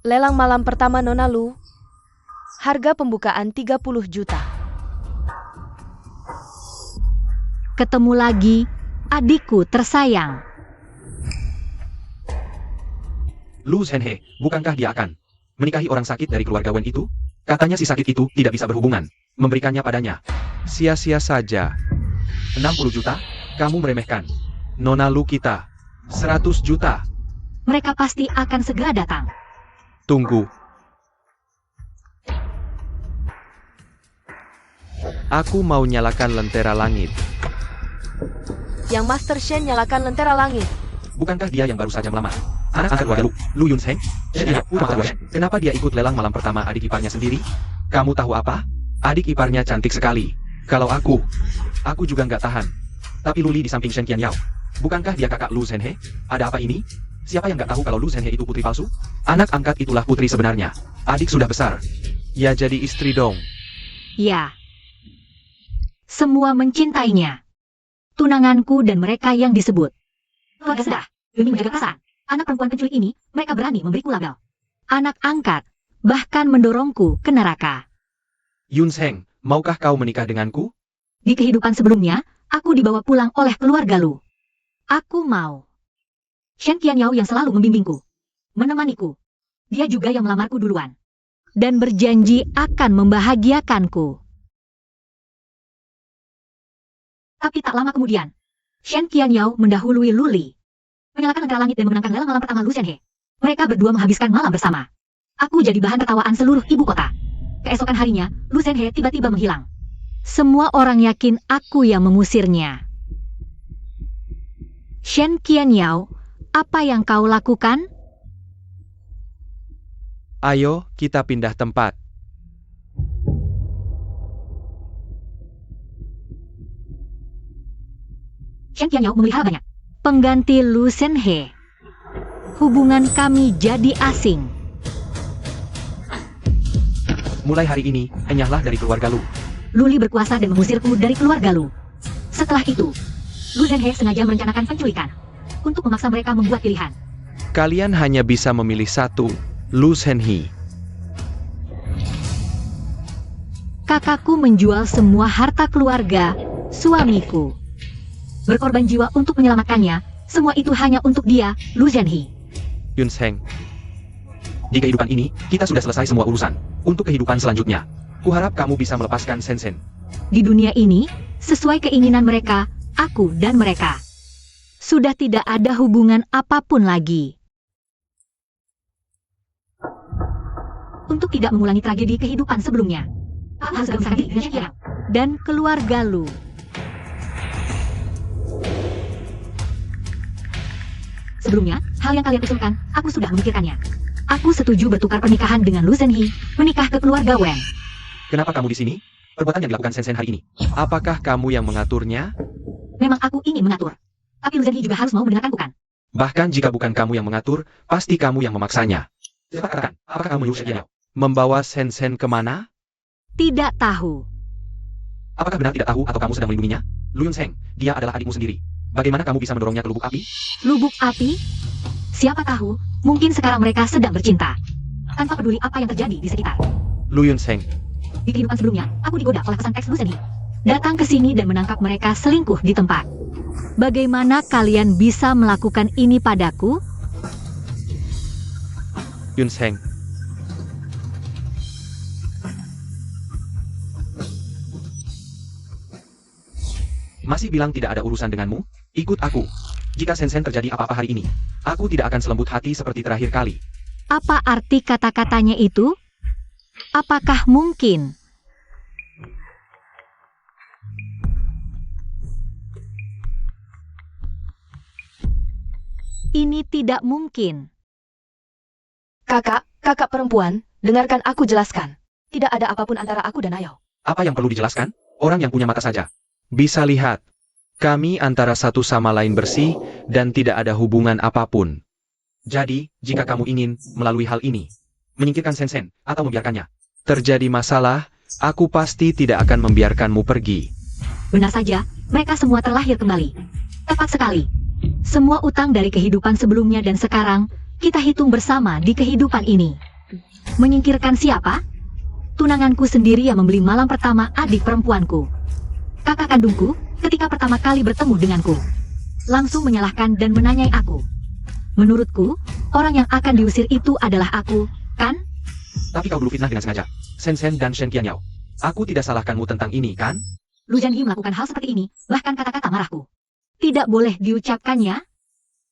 Lelang malam pertama Nona Lu. Harga pembukaan 30 juta. Ketemu lagi, adikku tersayang. Lu Zhenhe, bukankah dia akan menikahi orang sakit dari keluarga Wen itu? Katanya si sakit itu tidak bisa berhubungan. Memberikannya padanya. Sia-sia saja. 60 juta? Kamu meremehkan. Nona Lu kita. 100 juta. Mereka pasti akan segera datang. Tunggu. Aku mau nyalakan lentera langit. Yang Master Shen nyalakan lentera langit. Bukankah dia yang baru saja melamar? Anak angkat keluarga Lu Yunsheng? Kenapa dia ikut lelang malam pertama adik iparnya sendiri? Kamu tahu apa? Adik iparnya cantik sekali. Kalau aku juga nggak tahan. Tapi Luli di samping Shen Qianyao. Bukankah dia kakak Lu Zhenhe? Ada apa ini? Siapa yang nggak tahu kalau Lu Zhenhe itu putri palsu? Anak angkat itulah putri sebenarnya. Adik sudah besar. Ya jadi istri dong. Ya. Semua mencintainya. Tunanganku dan mereka yang disebut. Keluarga sudah, demi menjaga perasaan. Anak perempuan penculik ini, mereka berani memberiku label. Anak angkat, bahkan mendorongku ke neraka. Yunsheng, maukah kau menikah denganku? Di kehidupan sebelumnya, aku dibawa pulang oleh keluarga Lu. Aku mau. Shen Qianyao yang selalu membimbingku, menemaniku. Dia juga yang melamarku duluan. Dan berjanji akan membahagiakanku. Tapi tak lama kemudian, Shen Qianyao mendahului Luli. Menyalakan lentera langit dan memenangkan lelang malam pertama Lu Zhenhe. Mereka berdua menghabiskan malam bersama. Aku jadi bahan tertawaan seluruh ibu kota. Keesokan harinya, Lu Zhenhe tiba-tiba menghilang. Semua orang yakin aku yang mengusirnya. Shen Qianyao, apa yang kau lakukan? Ayo, kita pindah tempat. Shen Qianyao memelihara banyak pengganti Lu Zhenhe. Hubungan kami jadi asing. Mulai hari ini, enyahlah dari keluarga Lu. Luli berkuasa dan mengusirku dari keluarga Lu. Setelah itu, Lu Zhenhe sengaja merencanakan penculikan untuk memaksa mereka membuat pilihan. Kalian hanya bisa memilih satu, Lu Zhenhe. Kakakku menjual semua harta keluarga, suamiku. Berkorban jiwa untuk menyelamatkannya, semua itu hanya untuk dia, Lu Zhenhe. Yunsheng. Di kehidupan ini, kita sudah selesai semua urusan. Untuk kehidupan selanjutnya, kuharap kamu bisa melepaskan Shen. Di dunia ini, sesuai keinginan mereka, aku dan mereka sudah tidak ada hubungan apapun lagi. Untuk tidak mengulangi tragedi kehidupan sebelumnya, aku harus berusaha dengan Shen Qianyao dan keluarga Lu. Sebelumnya, hal yang kalian usulkan, aku sudah memikirkannya. Aku setuju bertukar pernikahan dengan Lu Zhenhe, menikah ke keluarga Wen. Kenapa kamu di sini? Perbuatan yang dilakukan Shen hari ini. Apakah kamu yang mengaturnya? Memang aku ingin mengatur. Tapi Lu Zhenhe juga harus mau mendengarkan bukan? Bahkan jika bukan kamu yang mengatur, pasti kamu yang memaksanya. Cepat katakan, apakah kamu menyuruh Shen Qianyao membawa Shen kemana? Tidak tahu. Apakah benar tidak tahu atau kamu sedang melindunginya? Lu Yunsheng, dia adalah adikmu sendiri. Bagaimana kamu bisa mendorongnya ke lubuk api? Lubuk api? Siapa tahu, mungkin sekarang mereka sedang bercinta. Tanpa peduli apa yang terjadi di sekitar. Lu Yunsheng. Di kehidupan sebelumnya, aku digoda oleh pesan teks Lu Zhenhe. Datang ke sini dan menangkap mereka selingkuh di tempat. Bagaimana kalian bisa melakukan ini padaku? Yunsheng. Masih bilang tidak ada urusan denganmu? Ikut aku. Jika Shen terjadi apa-apa hari ini, aku tidak akan selembut hati seperti terakhir kali. Apa arti kata-katanya itu? Apakah mungkin? Ini tidak mungkin. Kakak perempuan, dengarkan aku jelaskan. Tidak ada apapun antara aku dan Ayao. Apa yang perlu dijelaskan? Orang yang punya mata saja bisa lihat. Kami antara satu sama lain bersih dan tidak ada hubungan apapun. Jadi, jika kamu ingin melalui hal ini, menyingkirkan Shen atau membiarkannya terjadi masalah, aku pasti tidak akan membiarkanmu pergi. Benar saja, mereka semua terlahir kembali. Tepat sekali. Semua utang dari kehidupan sebelumnya dan sekarang, kita hitung bersama di kehidupan ini. Menyingkirkan siapa? Tunanganku sendiri yang membeli malam pertama adik perempuanku. Kakak kandungku, ketika pertama kali bertemu denganku, langsung menyalahkan dan menanyai aku. Menurutku, orang yang akan diusir itu adalah aku, kan? Tapi kau dulu fitnah dengan sengaja. Sen dan Shen Qianyao. Aku tidak salahkanmu tentang ini, kan? Lu Zhenhe melakukan hal seperti ini, bahkan kata-kata marahku tidak boleh diucapkannya.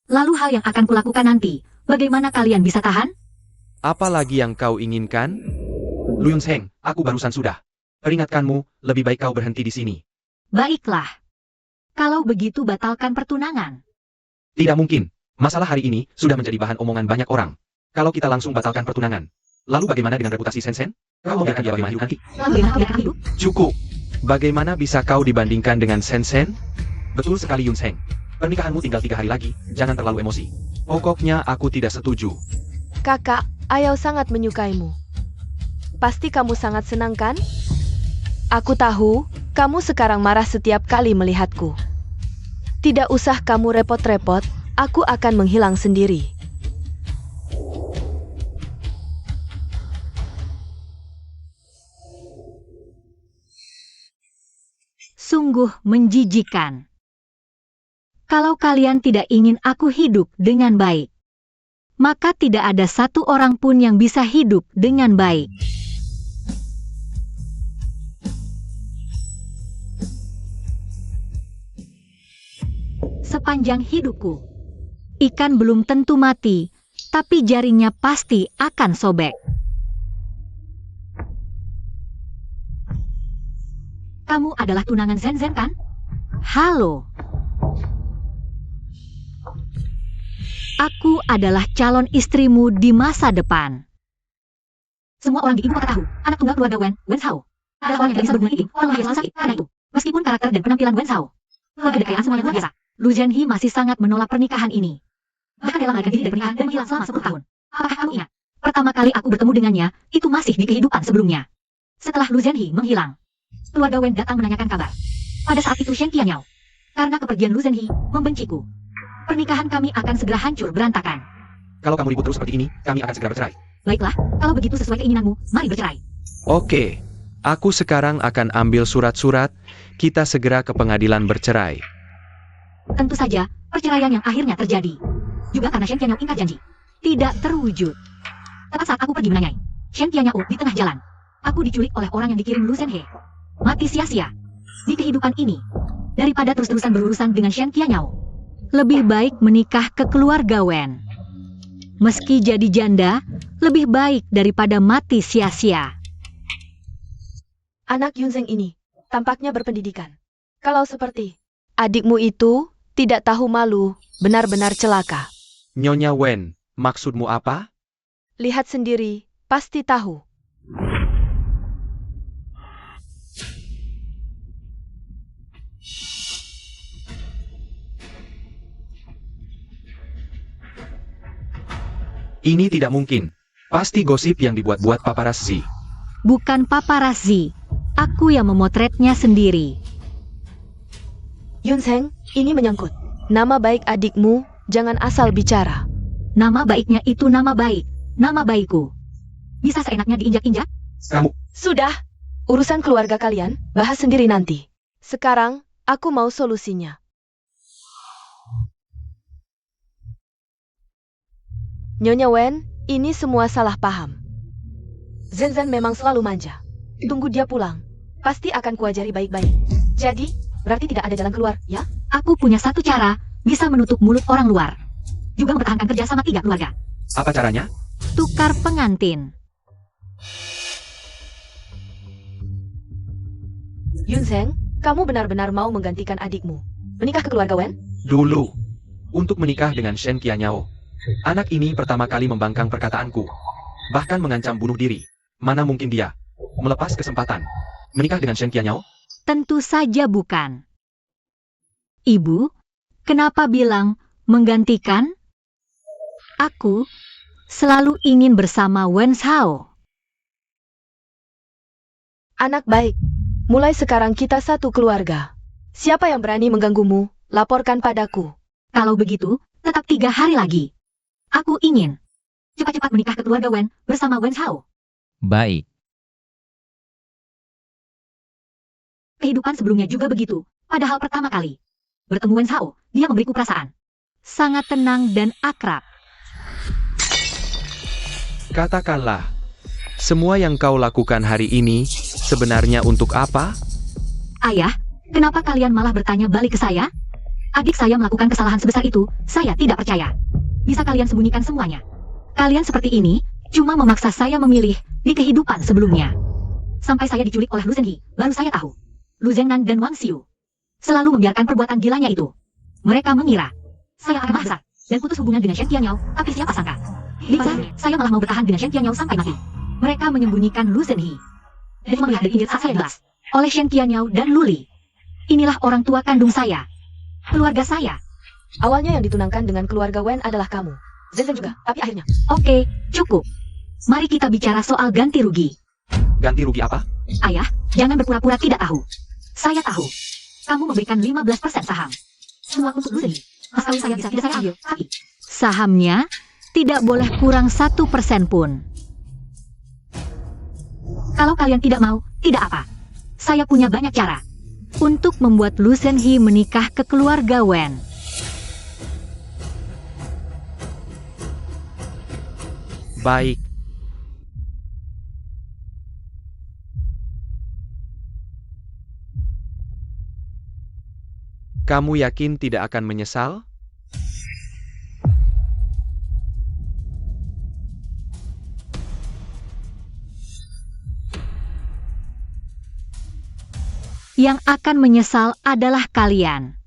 Lalu hal yang akan kulakukan nanti, bagaimana kalian bisa tahan? Apalagi yang kau inginkan? Lu Yunsheng, aku barusan sudah peringatkanmu, lebih baik kau berhenti di sini. Baiklah. Kalau begitu batalkan pertunangan. Tidak mungkin. Masalah hari ini sudah menjadi bahan omongan banyak orang. Kalau kita langsung batalkan pertunangan, lalu bagaimana dengan reputasi Sen? Kau membiarkan dia bagaimana hidup nanti? Lalu bagaimana kalian akan hidup? Cukup. Bagaimana bisa kau dibandingkan dengan Sen? Betul sekali Yunsheng. Pernikahanmu tinggal 3 hari lagi, jangan terlalu emosi. Pokoknya aku tidak setuju. Kakak, Ayao sangat menyukaimu. Pasti kamu sangat senang kan? Aku tahu, kamu sekarang marah setiap kali melihatku. Tidak usah kamu repot-repot, aku akan menghilang sendiri. Sungguh menjijikan. Kalau kalian tidak ingin aku hidup dengan baik, maka tidak ada satu orang pun yang bisa hidup dengan baik. Sepanjang hidupku, ikan belum tentu mati, tapi jaringnya pasti akan sobek. Kamu adalah tunangan Zhen, kan? Halo. Aku adalah calon istrimu di masa depan. Semua orang di ibu kota tahu, anak tunggal keluarga Wen Zhao adalah orang yang tidak bisa berbuat ini, orang yang selalu sakit. Karena itu, meskipun karakter dan penampilan Wen Zhao, keluarga kekayaan semuanya luar biasa, Lu Zhenhe masih sangat menolak pernikahan ini. Bahkan rela melarikan diri dari pernikahan dan menghilang selama 10 tahun. Apakah kamu ingat? Pertama kali aku bertemu dengannya, itu masih di kehidupan sebelumnya. Setelah Lu Zhenhe menghilang, keluarga Wen datang menanyakan kabar. Pada saat itu Shen Qianyao, karena kepergian Lu Zhenhe, membenciku. Pernikahan kami akan segera hancur berantakan. Kalau kamu ribut terus seperti ini, kami akan segera bercerai. Baiklah, kalau begitu sesuai keinginanmu, mari bercerai. Oke. Aku sekarang akan ambil surat-surat, kita segera ke pengadilan bercerai. Tentu saja, perceraian yang akhirnya terjadi juga karena Shen Qianyao ingkar janji tidak terwujud. Tepat saat aku pergi menanyai Shen Qianyao di tengah jalan, aku diculik oleh orang yang dikirim Lu Zhenhe. Mati sia-sia di kehidupan ini. Daripada terus-terusan berurusan dengan Shen Qianyao, lebih baik menikah ke keluarga Wen. Meski jadi janda, lebih baik daripada mati sia-sia. Anak Yunsheng ini tampaknya berpendidikan. Kalau seperti adikmu itu tidak tahu malu, benar-benar celaka. Nyonya Wen, maksudmu apa? Lihat sendiri, pasti tahu. Ini tidak mungkin. Pasti gosip yang dibuat-buat paparazzi. Bukan paparazzi, aku yang memotretnya sendiri. Yunsheng, ini menyangkut nama baik adikmu, jangan asal bicara. Nama baiknya itu nama baik, nama baikku. Bisa seenaknya diinjak-injak? Kamu. Sudah, urusan keluarga kalian, bahas sendiri nanti. Sekarang, aku mau solusinya. Nyonya Wen, ini semua salah paham. Zhen memang selalu manja. Tunggu dia pulang, pasti akan kuajari baik-baik. Jadi, berarti tidak ada jalan keluar, ya? Aku punya satu cara, bisa menutup mulut orang luar. Juga mempertahankan kerja sama 3 keluarga. Apa caranya? Tukar pengantin. Yunsheng, kamu benar-benar mau menggantikan adikmu menikah ke keluarga Wen? Dulu. Untuk menikah dengan Shen Qianyao. Anak ini pertama kali membangkang perkataanku. Bahkan mengancam bunuh diri. Mana mungkin dia melepas kesempatan menikah dengan Shen Qianyao? Tentu saja bukan. Ibu, kenapa bilang menggantikan? Aku selalu ingin bersama Wen Zhao. Anak baik, mulai sekarang kita satu keluarga. Siapa yang berani mengganggumu, laporkan padaku. Kalau begitu, tetap 3 hari lagi. Aku ingin cepat-cepat menikah ke keluarga Wen bersama Wen Zhao. Baik. Kehidupan sebelumnya juga begitu. Padahal pertama kali bertemu Wen Zhao, dia memberiku perasaan sangat tenang dan akrab. Katakanlah, semua yang kau lakukan hari ini sebenarnya untuk apa? Ayah, kenapa kalian malah bertanya balik ke saya? Adik saya melakukan kesalahan sebesar itu, saya tidak percaya. Bisa kalian sembunyikan semuanya? Kalian seperti ini, cuma memaksa saya memilih di kehidupan sebelumnya. Sampai saya diculik oleh Lu Zhenhe, baru saya tahu. Lu Zhengnan dan Wang Xiu selalu membiarkan perbuatan gilanya itu. Mereka mengira saya akan besar dan putus hubungan dengan Shen Qianyao, tapi siapa sangka? Di sana, saya malah mau bertahan dengan Shen Qianyao sampai mati. Mereka menyembunyikan Lu Zhenhe. Dan cuma melihat dari pinggir saya jelas oleh Shen Qianyao dan Lu Li. Inilah orang tua kandung saya. Keluarga saya. Awalnya yang ditunangkan dengan keluarga Wen adalah kamu. Zhen juga, tapi akhirnya. Oke, cukup. Mari kita bicara soal ganti rugi. Ganti rugi apa? Ayah, jangan berpura-pura tidak tahu. Saya tahu. Kamu memberikan 15% saham. Semua untuk Lu Zhenhe. Sekali saya bisa tidak saya ambil, tapi sahamnya tidak boleh kurang 1% pun. Kalau kalian tidak mau, tidak apa. Saya punya banyak cara untuk membuat Lu Zhenhe menikah ke keluarga Wen. Baik. Kamu yakin tidak akan menyesal? Yang akan menyesal adalah kalian.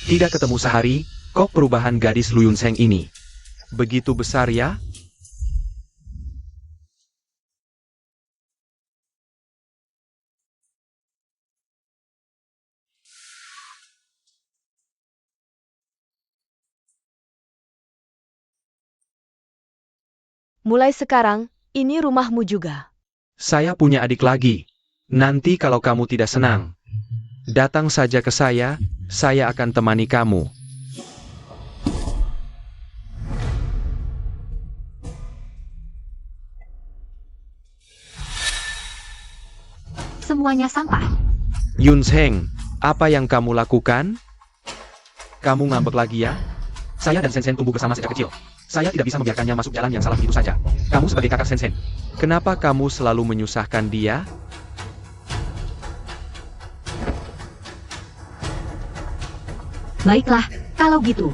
Tidak ketemu sehari, kok perubahan gadis Lu Yunsheng ini begitu besar ya? Mulai sekarang, ini rumahmu juga. Saya punya adik lagi. Nanti kalau kamu tidak senang, datang saja ke saya akan temani kamu. Semuanya sampah. Yunsheng, apa yang kamu lakukan? Kamu ngambek lagi ya? Saya dan Sensen tumbuh bersama sejak kecil. Saya tidak bisa membiarkannya masuk jalan yang salah begitu saja. Kamu sebagai kakak Sensen, kenapa kamu selalu menyusahkan dia? Baiklah, kalau gitu.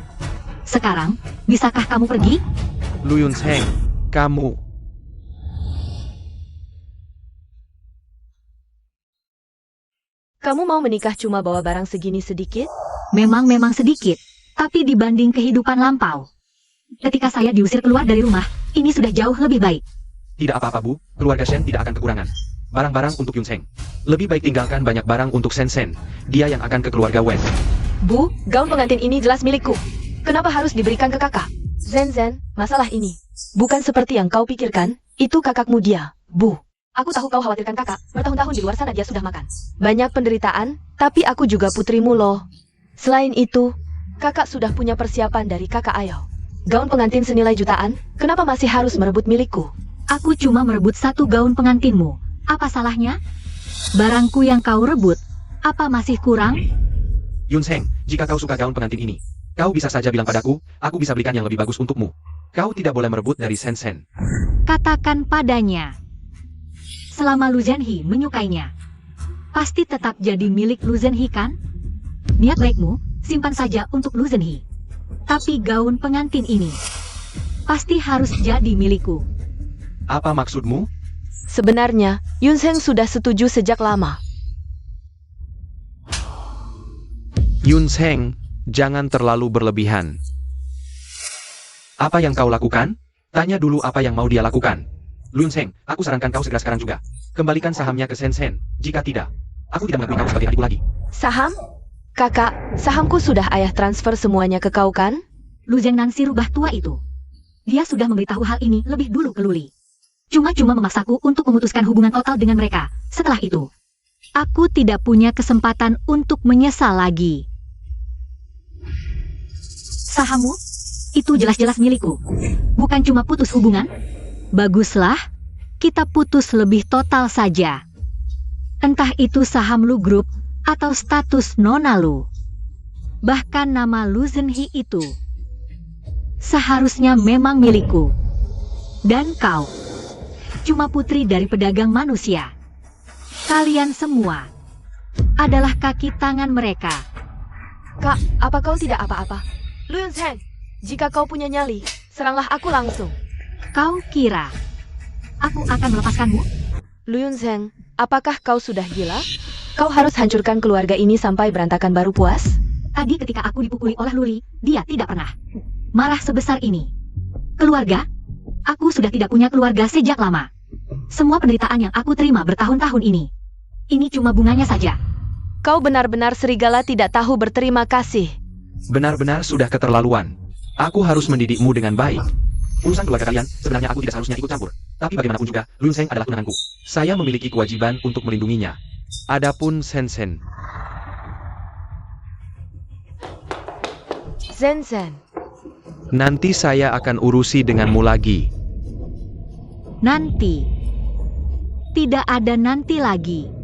Sekarang, bisakah kamu pergi? Lu Yunsheng, kamu. Kamu mau menikah cuma bawa barang segini sedikit? Memang sedikit, tapi dibanding kehidupan lampau. Ketika saya diusir keluar dari rumah, ini sudah jauh lebih baik. Tidak apa-apa Bu, keluarga Shen tidak akan kekurangan barang-barang untuk Yunsheng. Lebih baik tinggalkan banyak barang untuk Sensen. Dia yang akan ke keluarga Wen. Bu, gaun pengantin ini jelas milikku. Kenapa harus diberikan ke kakak? Zen, masalah ini bukan seperti yang kau pikirkan. Itu kakakmu dia, Bu. Aku tahu kau khawatirkan kakak. Bertahun-tahun di luar sana dia sudah makan banyak penderitaan, tapi aku juga putrimu loh. Selain itu, kakak sudah punya persiapan dari kakak Ayau. Gaun pengantin senilai jutaan, kenapa masih harus merebut milikku? Aku cuma merebut satu gaun pengantinmu. Apa salahnya? Barangku yang kau rebut, apa masih kurang? Yunsheng, jika kau suka gaun pengantin ini, kau bisa saja bilang padaku, aku bisa belikan yang lebih bagus untukmu. Kau tidak boleh merebut dari Sensen. Katakan padanya. Selama Lu Zhenhe menyukainya, pasti tetap jadi milik Lu Zhenhe kan? Niat baikmu, simpan saja untuk Lu Zhenhe. Tapi gaun pengantin ini, pasti harus jadi milikku. Apa maksudmu? Sebenarnya, Yunsheng sudah setuju sejak lama. Yunsheng, jangan terlalu berlebihan. Apa yang kau lakukan? Tanya dulu apa yang mau dia lakukan. Yunsheng, aku sarankan kau segera sekarang juga. Kembalikan sahamnya ke Sensen. Jika tidak, aku tidak mengakui kau sebagai adikku lagi. Saham? Kakak, sahamku sudah ayah transfer semuanya ke kau kan? Lu Zhengnan si rubah tua itu. Dia sudah memberitahu hal ini lebih dulu ke Lu Li. Cuma memaksaku untuk memutuskan hubungan total dengan mereka. Setelah itu, Aku tidak punya kesempatan untuk menyesal lagi. Sahammu? Itu jelas-jelas milikku. Bukan cuma putus hubungan. Baguslah, kita putus lebih total saja. Entah itu saham Lu Group atau status Nona Lu. Bahkan nama Lu Zhenhe itu seharusnya memang milikku. Dan kau cuma putri dari pedagang manusia. Kalian semua adalah kaki tangan mereka. Kak, apa kau tidak apa-apa? Lu Yunsheng, jika kau punya nyali, seranglah aku langsung. Kau kira aku akan melepaskanmu? Lu Yunsheng, apakah kau sudah gila? Kau harus hancurkan keluarga ini sampai berantakan baru puas? Tadi ketika aku dipukuli oleh Luli, dia tidak pernah marah sebesar ini. Keluarga? Aku sudah tidak punya keluarga sejak lama. Semua penderitaan yang aku terima bertahun-tahun ini cuma bunganya saja. Kau benar-benar serigala tidak tahu berterima kasih. Benar-benar sudah keterlaluan. Aku harus mendidikmu dengan baik. Urusan keluarga kalian, sebenarnya aku tidak seharusnya ikut campur. Tapi bagaimanapun juga, Lu Yunsheng adalah tunanganku. Saya memiliki kewajiban untuk melindunginya. Adapun Shenzhen, Zhen. nanti saya akan urusi denganmu lagi. Nanti. Tidak ada nanti lagi.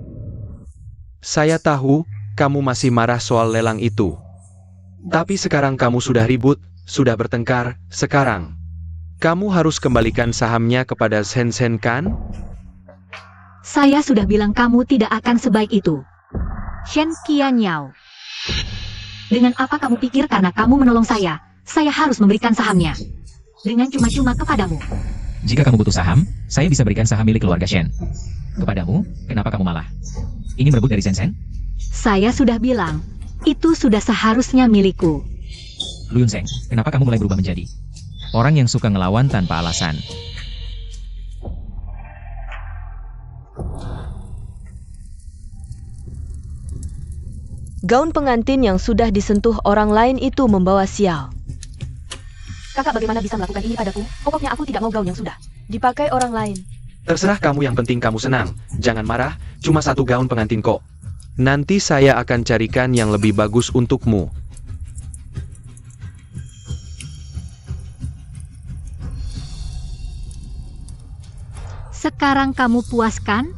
Saya tahu, kamu masih marah soal lelang itu. Tapi sekarang kamu sudah ribut, sudah bertengkar, sekarang kamu harus kembalikan sahamnya kepada Shenzhen kan? Saya sudah bilang kamu tidak akan sebaik itu. Shen Qianyao. Dengan apa kamu pikir karena kamu menolong saya harus memberikan sahamnya? Dengan cuma-cuma kepadamu. Jika kamu butuh saham, saya bisa berikan saham milik keluarga Shen. Kepadamu, kenapa kamu malah ingin merebut dari Shenzhen? Saya sudah bilang, itu sudah seharusnya milikku. Lu Yunsheng, kenapa kamu mulai berubah menjadi orang yang suka ngelawan tanpa alasan? Gaun pengantin yang sudah disentuh orang lain itu membawa sial. Kakak bagaimana bisa melakukan ini padaku? Pokoknya aku tidak mau gaun yang sudah Dipakai orang lain. Terserah kamu, yang penting kamu senang. Jangan marah, cuma satu gaun pengantin kok. Nanti saya akan carikan yang lebih bagus untukmu. Sekarang kamu puas kan?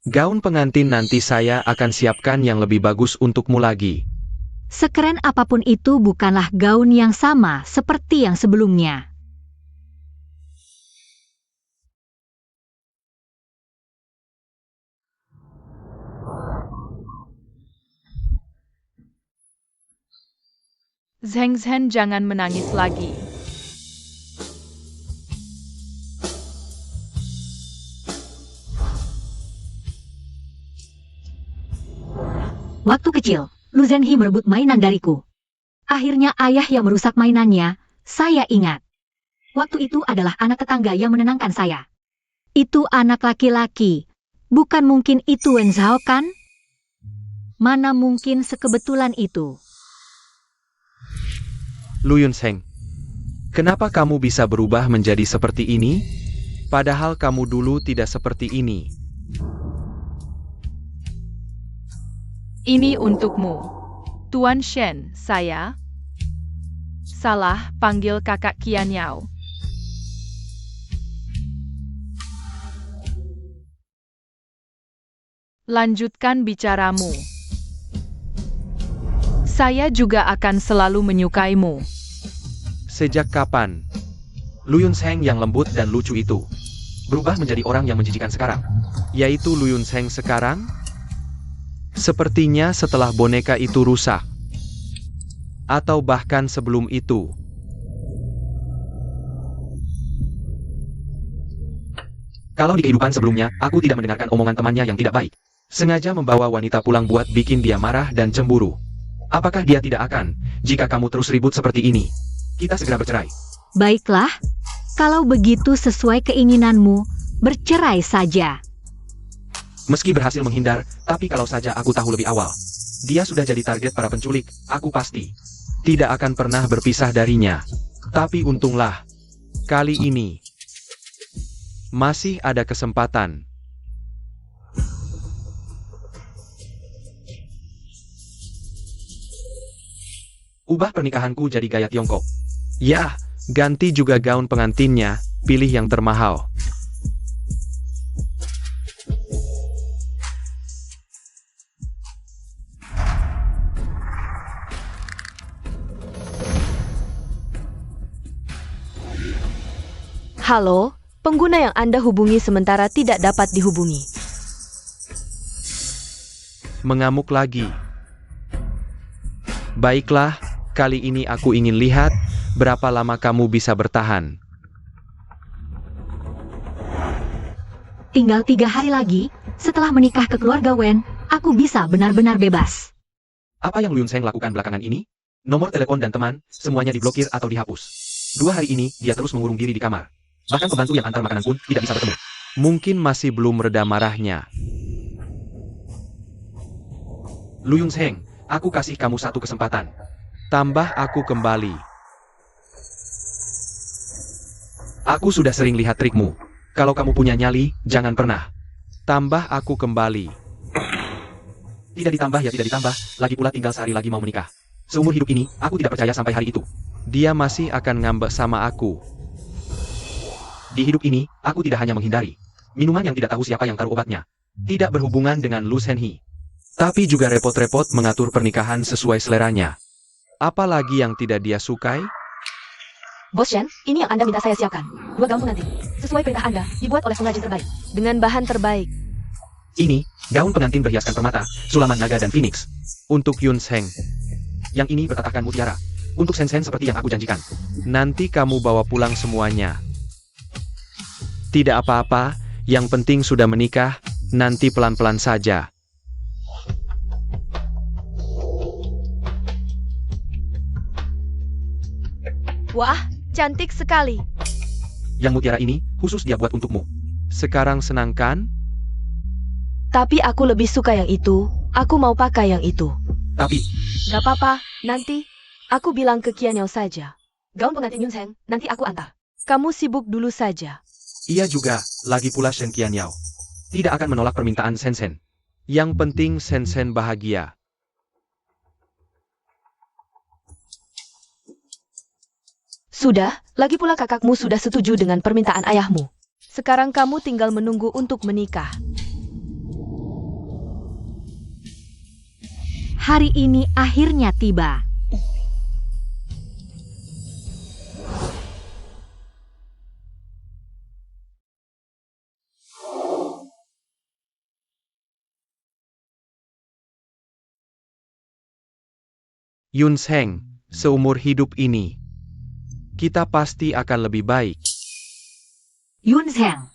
Gaun pengantin nanti saya akan siapkan yang lebih bagus untukmu lagi. Sekeren apapun itu bukanlah gaun yang sama seperti yang sebelumnya. Zhen, jangan menangis lagi. Waktu kecil, Lu Zhenhe merebut mainan dariku. Akhirnya ayah yang merusak mainannya, saya ingat. Waktu itu adalah anak tetangga yang menenangkan saya. Itu anak laki-laki. Bukan mungkin itu Wen Zhao kan? Mana mungkin sekebetulan itu. Lu Yunsheng, kenapa kamu bisa berubah menjadi seperti ini? Padahal kamu dulu tidak seperti ini. Ini untukmu. Tuan Shen, saya. Salah, panggil kakak Qianyao. Lanjutkan bicaramu. Saya juga akan selalu menyukaimu. Sejak kapan Lu Yunsheng yang lembut dan lucu itu berubah menjadi orang yang menjijikan sekarang? Yaitu Lu Yunsheng sekarang? Sepertinya setelah boneka itu rusak. Atau bahkan sebelum itu. Kalau di kehidupan sebelumnya, aku tidak mendengarkan omongan temannya yang tidak baik. Sengaja membawa wanita pulang buat bikin dia marah dan cemburu. Apakah dia tidak akan, jika kamu terus ribut seperti ini? Kita segera bercerai. Baiklah, kalau begitu sesuai keinginanmu, bercerai saja. Meski berhasil menghindar, tapi kalau saja aku tahu lebih awal. Dia sudah jadi target para penculik, aku pasti tidak akan pernah berpisah darinya. Tapi untunglah, kali ini masih ada kesempatan. Ubah pernikahanku jadi gaya Tiongkok. Ya, ganti juga gaun pengantinnya, pilih yang termahal. Halo, pengguna yang Anda hubungi sementara tidak dapat dihubungi. Mengamuk lagi. Baiklah, kali ini aku ingin lihat berapa lama kamu bisa bertahan. Tinggal 3 hari lagi, setelah menikah ke keluarga Wen, aku bisa benar-benar bebas. Apa yang Luyun Seng lakukan belakangan ini? Nomor telepon dan teman, semuanya diblokir atau dihapus. 2 hari ini, dia terus mengurung diri di kamar. Bahkan pembantu yang antar makanan pun tidak bisa bertemu. Mungkin masih belum reda marahnya. Luyun Seng, aku kasih kamu 1 kesempatan. Tambah aku kembali. Aku sudah sering lihat trikmu. Kalau kamu punya nyali, jangan pernah. Tambah aku kembali. Tidak ditambah ya tidak ditambah, lagi pula tinggal sehari lagi mau menikah. Seumur hidup ini, aku tidak percaya sampai hari itu. Dia masih akan ngambek sama aku. Di hidup ini, aku tidak hanya menghindari minuman yang tidak tahu siapa yang taruh obatnya. Tidak berhubungan dengan Lu Shenhe. Tapi juga repot-repot mengatur pernikahan sesuai seleranya. Apalagi yang tidak dia sukai? Bos Shen, ini yang Anda minta saya siapkan. 2 gaun pengantin. Sesuai perintah Anda, dibuat oleh pengrajin terbaik. Dengan bahan terbaik. Ini, gaun pengantin berhiaskan permata, sulaman naga dan phoenix. Untuk Yun Seng. Yang ini bertatahkan mutiara. Untuk Sen-Sen seperti yang aku janjikan. Nanti kamu bawa pulang semuanya. Tidak apa-apa, yang penting sudah menikah, nanti pelan-pelan saja. Wah, cantik sekali. Yang mutiara ini, khusus dia buat untukmu. Sekarang senang kan? Tapi aku lebih suka yang itu, aku mau pakai yang itu. Tapi, Gak apa-apa, nanti aku bilang ke Qianyao saja. Gaun pengantin Yun Seng, nanti aku antar. Kamu sibuk dulu saja. ia juga, lagi pula Shen Qianyao. Tidak akan menolak permintaan Sen-Sen. Yang penting Sen-Sen bahagia. Sudah, lagi pula kakakmu sudah setuju dengan permintaan ayahmu. Sekarang kamu tinggal menunggu untuk menikah. Hari ini akhirnya tiba. Yun Seng, seumur hidup ini, kita pasti akan lebih baik. Yun Seng,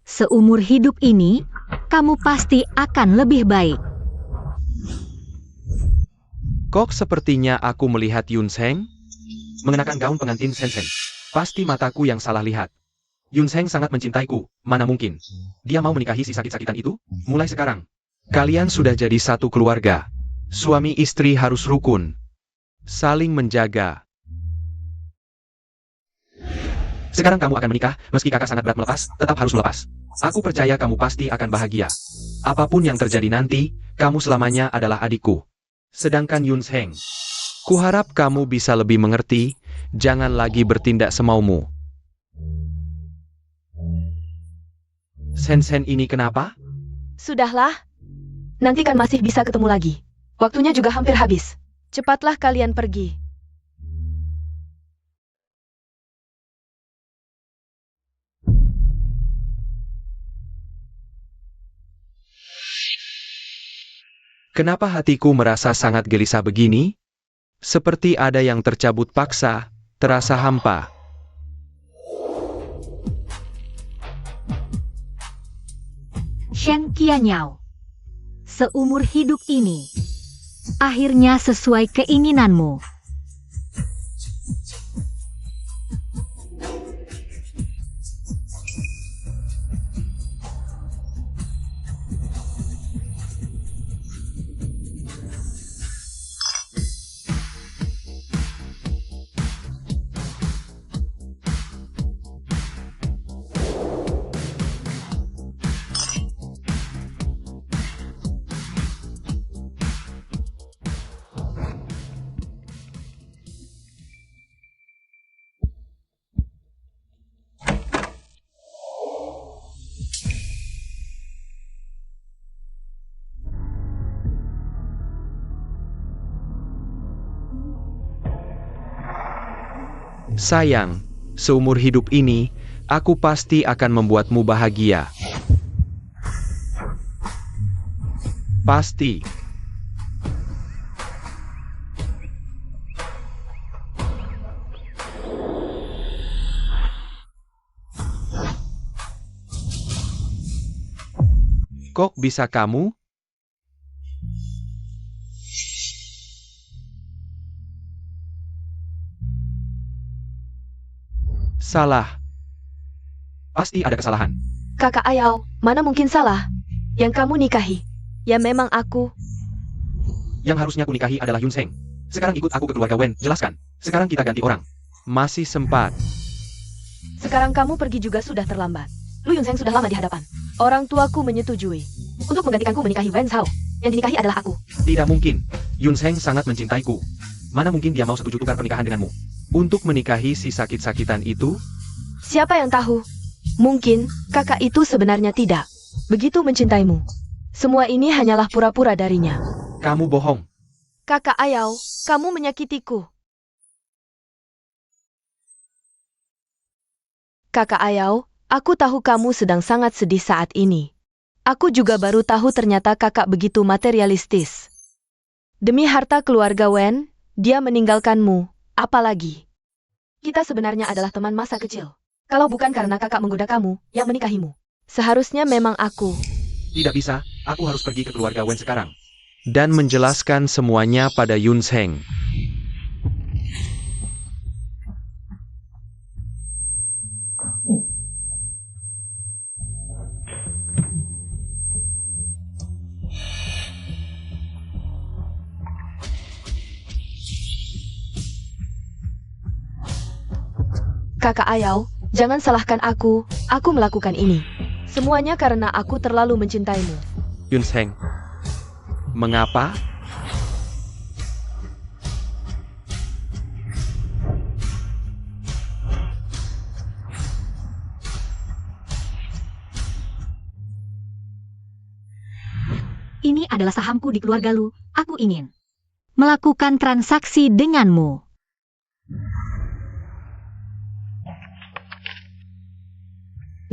seumur hidup ini, kamu pasti akan lebih baik. Kok sepertinya aku melihat Yun Seng mengenakan gaun pengantin Sen-Sen. Pasti mataku yang salah lihat. Yun Seng sangat mencintaiku, mana mungkin. Dia mau menikahi si sakit-sakitan itu? Mulai sekarang. Kalian sudah jadi satu keluarga. Suami istri harus rukun. Saling menjaga. Sekarang kamu akan menikah, meski kakak sangat berat melepas, tetap harus melepas. Aku percaya kamu pasti akan bahagia. Apapun yang terjadi nanti, kamu selamanya adalah adikku. Sedangkan Yun Seng, kuharap kamu bisa lebih mengerti, jangan lagi bertindak semaumu. Sen-Sen ini kenapa? Sudahlah. Nanti kan masih bisa ketemu lagi. Waktunya juga hampir habis. Cepatlah kalian pergi. Kenapa hatiku merasa sangat gelisah begini? Seperti ada yang tercabut paksa, terasa hampa. Shen Qianyao, seumur hidup ini, akhirnya sesuai keinginanmu. Sayang, seumur hidup ini, aku pasti akan membuatmu bahagia. Pasti. Kok bisa kamu? Salah. Pasti ada kesalahan. Kakak Ayau, mana mungkin salah? Yang kamu nikahi. Ya memang aku. Yang harusnya aku nikahi adalah Yun Seng. Sekarang ikut aku ke keluarga Wen, jelaskan. Sekarang kita ganti orang. Masih sempat. Sekarang kamu pergi juga sudah terlambat. Lu Yun Seng sudah lama di hadapan. Orang tuaku menyetujui. Untuk menggantikanku menikahi Wen Zhao. Yang dinikahi adalah aku. Tidak mungkin. Yun Seng sangat mencintaiku. Mana mungkin dia mau setuju tukar pernikahan denganmu? Untuk menikahi si sakit-sakitan itu? Siapa yang tahu? Mungkin kakak itu sebenarnya tidak begitu mencintaimu. Semua ini hanyalah pura-pura darinya. Kamu bohong. Kakak Ayau, kamu menyakitiku. Kakak Ayau, aku tahu kamu sedang sangat sedih saat ini. Aku juga baru tahu ternyata kakak begitu materialistis. Demi harta keluarga Wen, dia meninggalkanmu. Apalagi, kita sebenarnya adalah teman masa kecil. Kalau bukan karena kakak menggoda kamu, yang menikahimu. Seharusnya memang aku. Tidak bisa, aku harus pergi ke keluarga Wen sekarang. Dan menjelaskan semuanya pada Yun Seng. Kakak Ayau, jangan salahkan aku melakukan ini. Semuanya karena aku terlalu mencintaimu. Yun Seng. Mengapa? Ini adalah sahamku di keluarga Lu. Aku ingin melakukan transaksi denganmu.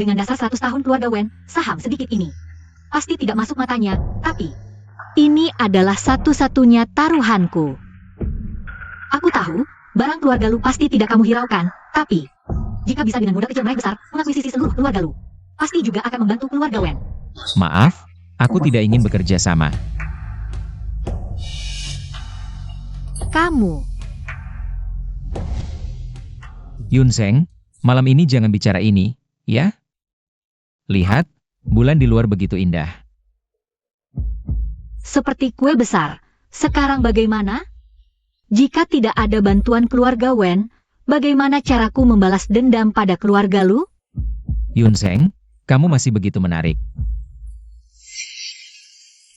Dengan dasar 100 tahun keluarga Wen, saham sedikit ini pasti tidak masuk matanya, tapi ini adalah satu-satunya taruhanku. Aku tahu, barang keluarga Lu pasti tidak kamu hiraukan, tapi jika bisa dengan mudah kecil naik besar, mengakuisisi seluruh keluarga Lu, pasti juga akan membantu keluarga Wen. Maaf, aku tidak ingin bekerja sama. Kamu, Yun Seng, malam ini jangan bicara ini, ya? Lihat, bulan di luar begitu indah. seperti kue besar. Sekarang bagaimana? Jika tidak ada bantuan keluarga Wen, bagaimana caraku membalas dendam pada keluarga Lu? Yun Seng, kamu masih begitu menarik.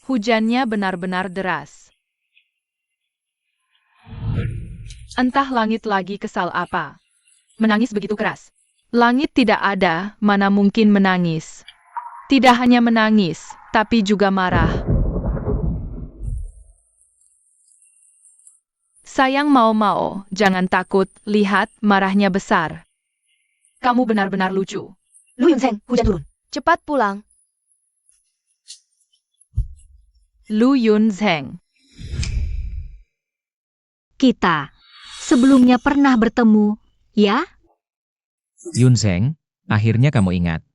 Hujannya benar-benar deras. Entah langit lagi kesal apa. Menangis begitu keras. Langit tidak ada, mana mungkin menangis. Tidak hanya menangis, tapi juga marah. Sayang Mau, jangan takut, lihat, marahnya besar. Kamu benar-benar lucu. Lu Yun Seng, hujan turun. Cepat pulang. Lu Yun Zheng. Kita sebelumnya pernah bertemu, ya? Yun Seng, akhirnya kamu ingat.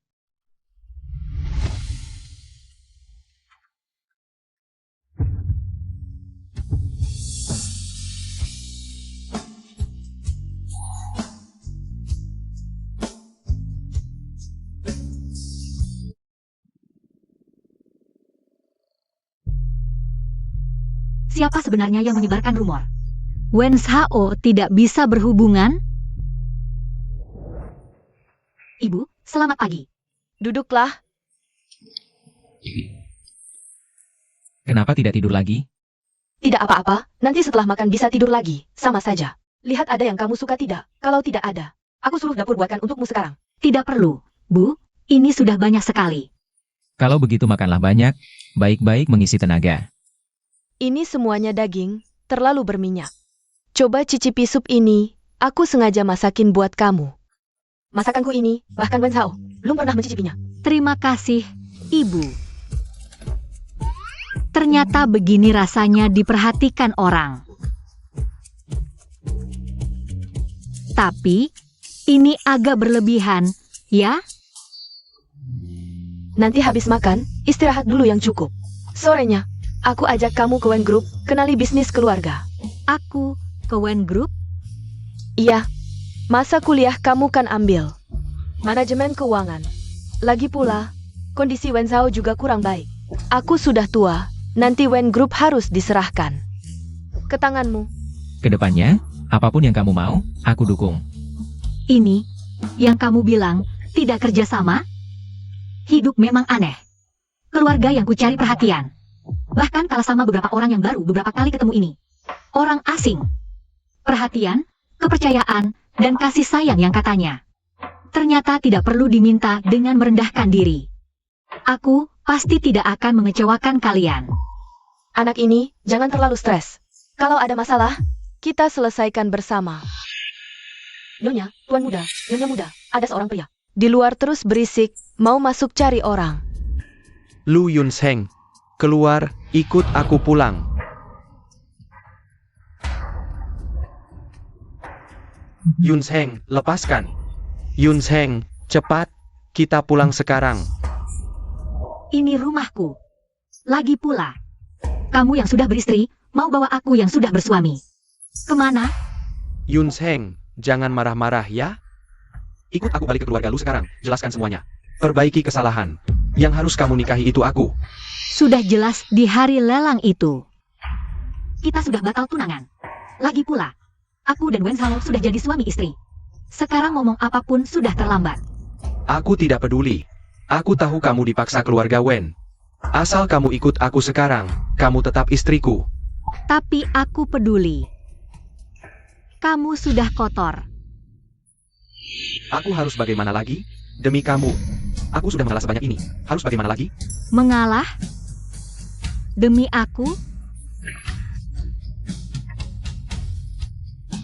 Siapa sebenarnya yang menyebarkan rumor? Wen Zhao tidak bisa berhubungan? Ibu, selamat pagi. Duduklah. Kenapa tidak tidur lagi? Tidak apa-apa, nanti setelah makan bisa tidur lagi, sama saja. Lihat ada yang kamu suka tidak? Kalau tidak ada, aku suruh dapur buatkan untukmu sekarang. Tidak perlu, Bu. Ini sudah banyak sekali. Kalau begitu makanlah banyak, baik-baik mengisi tenaga. Ini semuanya daging, terlalu berminyak. Coba cicipi sup ini, aku sengaja masakin buat kamu. Masakanku ini, bahkan Wen Zhao belum pernah mencicipinya. Terima kasih, Ibu. Ternyata begini rasanya diperhatikan orang. Tapi, ini agak berlebihan, ya? Nanti habis makan, istirahat dulu yang cukup. Sorenya, aku ajak kamu ke Wen Group, kenali bisnis keluarga. Aku ke Wen Group? Iya, masa kuliah kamu kan ambil manajemen keuangan. Lagi pula, kondisi Wen Zhao juga kurang baik. Aku sudah tua, nanti Wen Group harus diserahkan ke tanganmu. Kedepannya, apapun yang kamu mau, aku dukung. Ini, yang kamu bilang, tidak kerjasama? Hidup memang aneh. Keluarga yang kucari perhatian. Bahkan kalah sama beberapa orang yang baru beberapa kali ketemu ini. Orang asing. Perhatian, kepercayaan, dan kasih sayang yang katanya. Ternyata tidak perlu diminta dengan merendahkan diri. Aku pasti tidak akan mengecewakan kalian. Anak ini, jangan terlalu stres. Kalau ada masalah, kita selesaikan bersama. Nyonya, Tuan Muda, Nyonya Muda, ada seorang pria. Di luar terus berisik, mau masuk cari orang. Lu Yunsheng, keluar, ikut aku pulang. Yunsheng, lepaskan. Yunsheng, cepat, kita pulang sekarang. Ini rumahku. Lagi pula, kamu yang sudah beristri, mau bawa aku yang sudah bersuami. Kemana? Yunsheng, jangan marah-marah ya. Ikut aku balik ke keluarga lu sekarang, jelaskan semuanya. Perbaiki kesalahan. Yang harus kamu nikahi itu aku. Sudah jelas di hari lelang itu. Kita sudah batal tunangan. Lagi pula, aku dan Wen Zhao sudah jadi suami istri. Sekarang ngomong apapun sudah terlambat. Aku tidak peduli. Aku tahu kamu dipaksa keluarga Wen. Asal kamu ikut aku sekarang, kamu tetap istriku. Tapi aku peduli. Kamu sudah kotor. Aku harus bagaimana lagi? Demi kamu. Aku sudah mengalah sebanyak ini. Harus bagaimana lagi? Mengalah? Demi aku?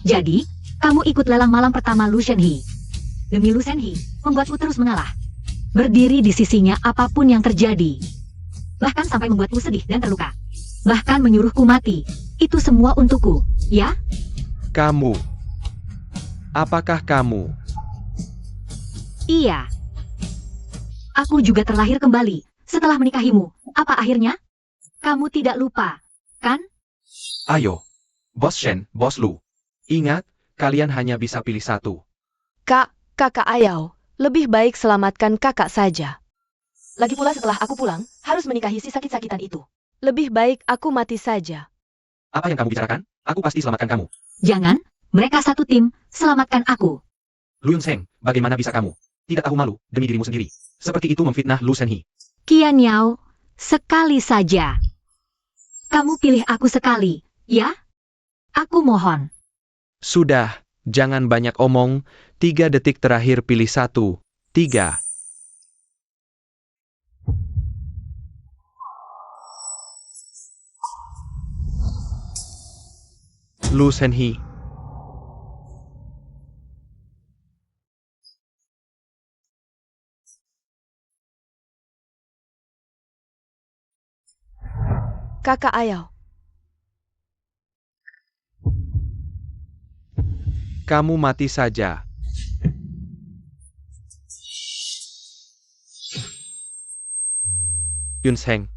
Jadi, kamu ikut lelang malam pertama Lu Shenhe. Demi Lu Shenhe, membuatku terus mengalah. Berdiri di sisinya apapun yang terjadi. Bahkan sampai membuatku sedih dan terluka. Bahkan menyuruhku mati. Itu semua untukku, ya? Kamu. Apakah kamu? Iya. Aku juga terlahir kembali setelah menikahimu. Apa akhirnya? Kamu tidak lupa, kan? Ayo. Bos Shen, Bos Lu. Ingat, kalian hanya bisa pilih satu. Kakak Ayao, lebih baik selamatkan kakak saja. Lagi pula setelah aku pulang, harus menikahi si sakit-sakitan itu. Lebih baik aku mati saja. Apa yang kamu bicarakan? Aku pasti selamatkan kamu. Jangan, mereka satu tim, selamatkan aku. Lu Yunsheng, bagaimana bisa kamu? Tidak tahu malu, demi dirimu sendiri. Seperti itu memfitnah Lu Shenhe. Qian Yao, sekali saja. Kamu pilih aku sekali, ya? Aku mohon. Sudah, jangan banyak omong. 3 detik terakhir pilih satu. 3. Lu Shenhe. Kakak Ayao, Kamu mati saja. Yunsheng.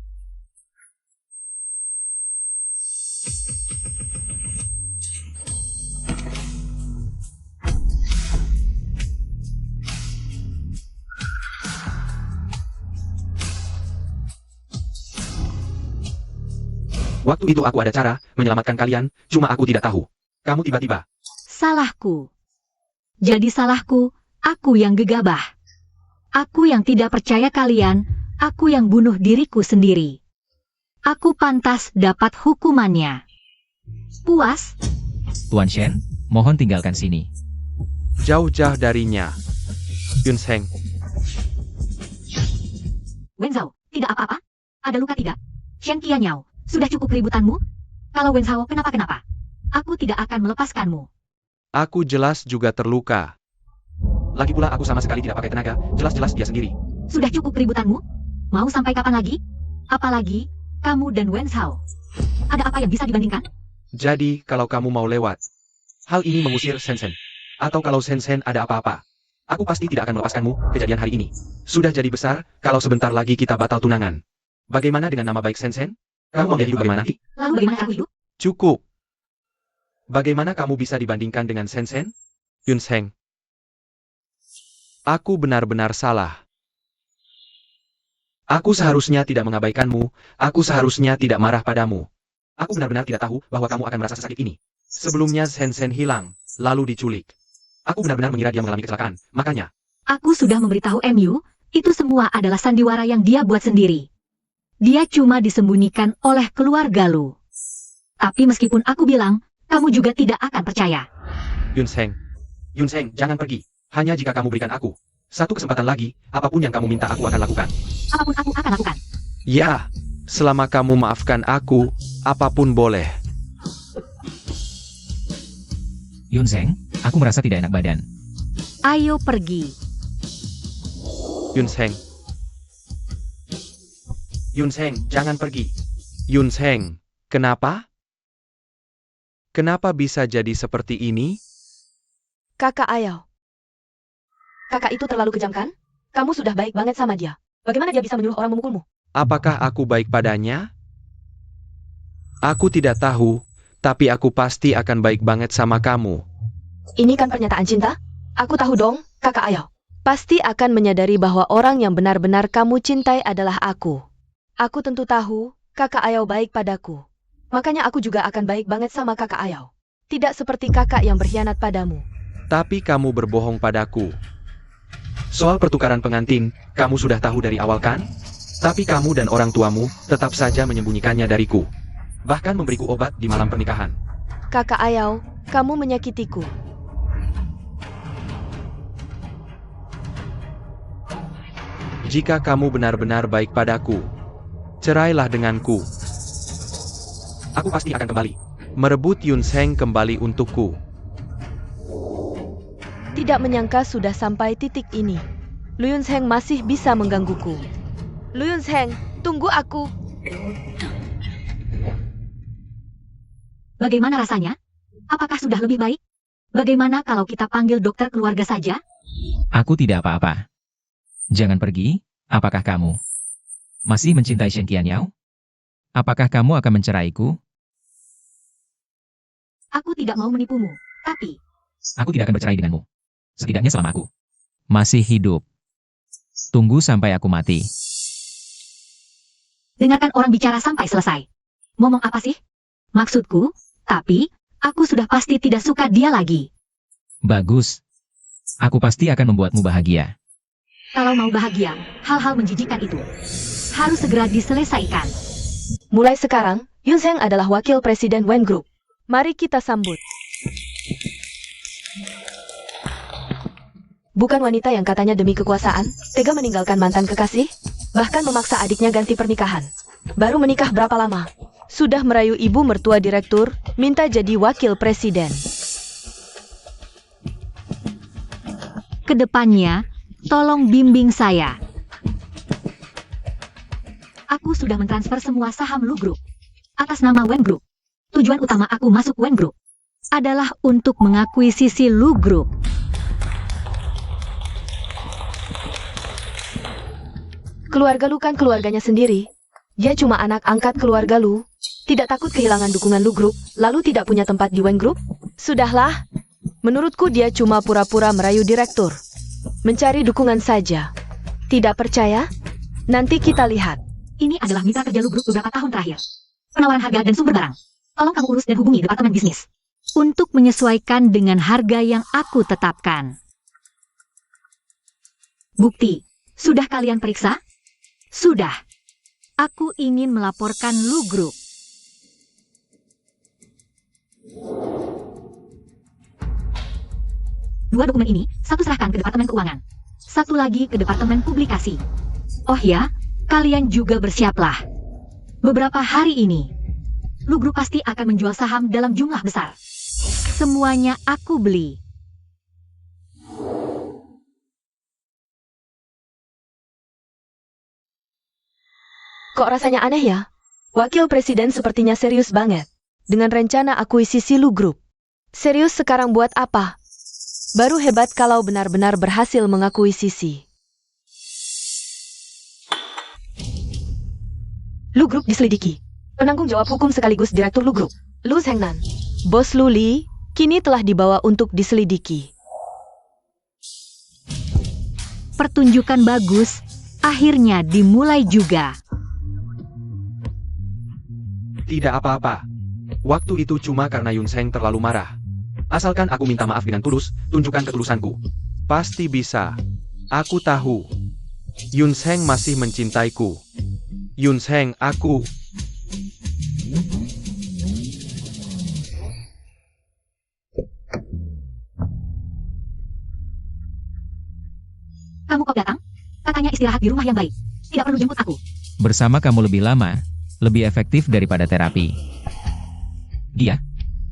Waktu itu aku ada cara menyelamatkan kalian, cuma aku tidak tahu. Kamu tiba-tiba. Salahku. Jadi salahku, aku yang gegabah. Aku yang tidak percaya kalian, aku yang bunuh diriku sendiri. Aku pantas dapat hukumannya. Puas? Tuan Shen, mohon tinggalkan sini. Jauh-jauh darinya. Yunsheng. Wen Zhao, tidak apa-apa? Ada luka tidak? Shen Qianyao, sudah cukup keributanmu? Kalau Wen Zhao kenapa-kenapa, aku tidak akan melepaskanmu. Aku jelas juga terluka. Lagi pula aku sama sekali tidak pakai tenaga, jelas-jelas dia sendiri. Sudah cukup keributanmu? Mau sampai kapan lagi? Apalagi, kamu dan Wen Zhao. Ada apa yang bisa dibandingkan? Jadi, kalau kamu mau lewat, hal ini mengusir Sensen. Atau kalau Sensen ada apa-apa, aku pasti tidak akan melepaskanmu. Kejadian hari ini sudah jadi besar, kalau sebentar lagi kita batal tunangan. Bagaimana dengan nama baik Sensen? Kamu mau dia hidup bagaimana? Lalu bagaimana aku hidup? Cukup. Bagaimana kamu bisa dibandingkan dengan Sensen? Yun Seng. Aku benar-benar salah. Aku seharusnya tidak mengabaikanmu, aku seharusnya tidak marah padamu. Aku benar-benar tidak tahu bahwa kamu akan merasa sesakit ini. Sebelumnya Sensen hilang, lalu diculik. Aku benar-benar mengira dia mengalami kecelakaan, makanya. Aku sudah memberitahu MU, itu semua adalah sandiwara yang dia buat sendiri. Dia cuma disembunyikan oleh keluarga Lu. Tapi meskipun aku bilang, kamu juga tidak akan percaya. Yun Seng, jangan pergi. Hanya jika kamu berikan aku satu kesempatan lagi, apapun yang kamu minta aku akan lakukan. Apapun aku akan lakukan. Ya, selama kamu maafkan aku, apapun boleh. Yun Seng, aku merasa tidak enak badan. Ayo pergi. Yun Seng, jangan pergi. Yun Seng, kenapa? Kenapa bisa jadi seperti ini? Kakak Ayao. Kakak itu terlalu kejam kan? Kamu sudah baik banget sama dia. Bagaimana dia bisa menyuruh orang memukulmu? Apakah aku baik padanya? Aku tidak tahu, tapi aku pasti akan baik banget sama kamu. Ini kan pernyataan cinta? Aku tahu dong, Kakak Ayao. Pasti akan menyadari bahwa orang yang benar-benar kamu cintai adalah aku. Aku tentu tahu, Kakak Ayao baik padaku. Makanya aku juga akan baik banget sama Kakak Ayao. Tidak seperti kakak yang berkhianat padamu. Tapi kamu berbohong padaku. Soal pertukaran pengantin, kamu sudah tahu dari awal kan? Tapi kamu dan orang tuamu tetap saja menyembunyikannya dariku. Bahkan memberiku obat di malam pernikahan. Kakak Ayao, kamu menyakitiku. Jika kamu benar-benar baik padaku, cerailah denganku. Aku pasti akan kembali. Merebut Yun Seng kembali untukku. Tidak menyangka sudah sampai titik ini. Lu Yun Seng masih bisa menggangguku. Lu Yun Seng, tunggu aku. Bagaimana rasanya? Apakah sudah lebih baik? Bagaimana kalau kita panggil dokter keluarga saja? Aku tidak apa-apa. Jangan pergi, apakah kamu masih mencintai Shen Qianyao? Apakah kamu akan menceraiku? Aku tidak mau menipumu, tapi Aku tidak akan bercerai denganmu. Setidaknya selama aku masih hidup. Tunggu sampai aku mati. dengarkan orang bicara sampai selesai. Ngomong apa sih? Maksudku, tapi aku sudah pasti tidak suka dia lagi. Bagus. Aku pasti akan membuatmu bahagia. Kalau mau bahagia, hal-hal menjijikkan itu harus segera diselesaikan. Mulai sekarang, Yun Seng adalah wakil presiden Wen Group. Mari kita sambut. Bukan wanita yang katanya demi kekuasaan, tega meninggalkan mantan kekasih, bahkan memaksa adiknya ganti pernikahan. Baru menikah berapa lama? Sudah merayu ibu mertua direktur, minta jadi wakil presiden. Kedepannya, tolong bimbing saya. Aku sudah mentransfer semua saham Lu Group atas nama Wen Group. Tujuan utama aku masuk Wen Group adalah untuk mengakuisisi Lu Group. Keluarga Lu kan keluarganya sendiri. Dia cuma anak angkat keluarga Lu. Tidak takut kehilangan dukungan Lu Group, lalu tidak punya tempat di Wen Group? Sudahlah. Menurutku dia cuma pura-pura merayu direktur. Mencari dukungan saja. Tidak percaya? Nanti kita lihat. Ini adalah mitra kerja Lu Group beberapa tahun terakhir. Penawaran harga dan sumber barang. Tolong kamu urus dan hubungi departemen bisnis untuk menyesuaikan dengan harga yang aku tetapkan. Bukti, sudah kalian periksa? Sudah. Aku ingin melaporkan Lu Group. Dua dokumen ini, satu serahkan ke Departemen Keuangan. Satu lagi ke Departemen Publikasi. Oh ya, kalian juga bersiaplah. Beberapa hari ini, Lu Group pasti akan menjual saham dalam jumlah besar. Semuanya aku beli. Kok rasanya aneh ya? Wakil Presiden sepertinya serius banget dengan rencana akuisisi Lu Group. Serius sekarang buat apa? Baru hebat kalau benar-benar berhasil mengakuisisi. Lu Group diselidiki. Penanggung jawab hukum sekaligus Direktur Lu Group, Lu Zhengnan. Bos Lu Li, kini telah dibawa untuk diselidiki. Pertunjukan bagus, akhirnya dimulai juga. Tidak apa-apa. Waktu itu cuma karena Yun Sheng terlalu marah. Asalkan aku minta maaf dengan tulus, tunjukkan ketulusanku. Pasti bisa. Aku tahu. Yun Sheng masih mencintaiku. Yun Sheng, aku... Kamu kok datang? Katanya istirahat di rumah yang baik. Tidak perlu jemput aku. Bersama kamu lebih lama, lebih efektif daripada terapi. Dia?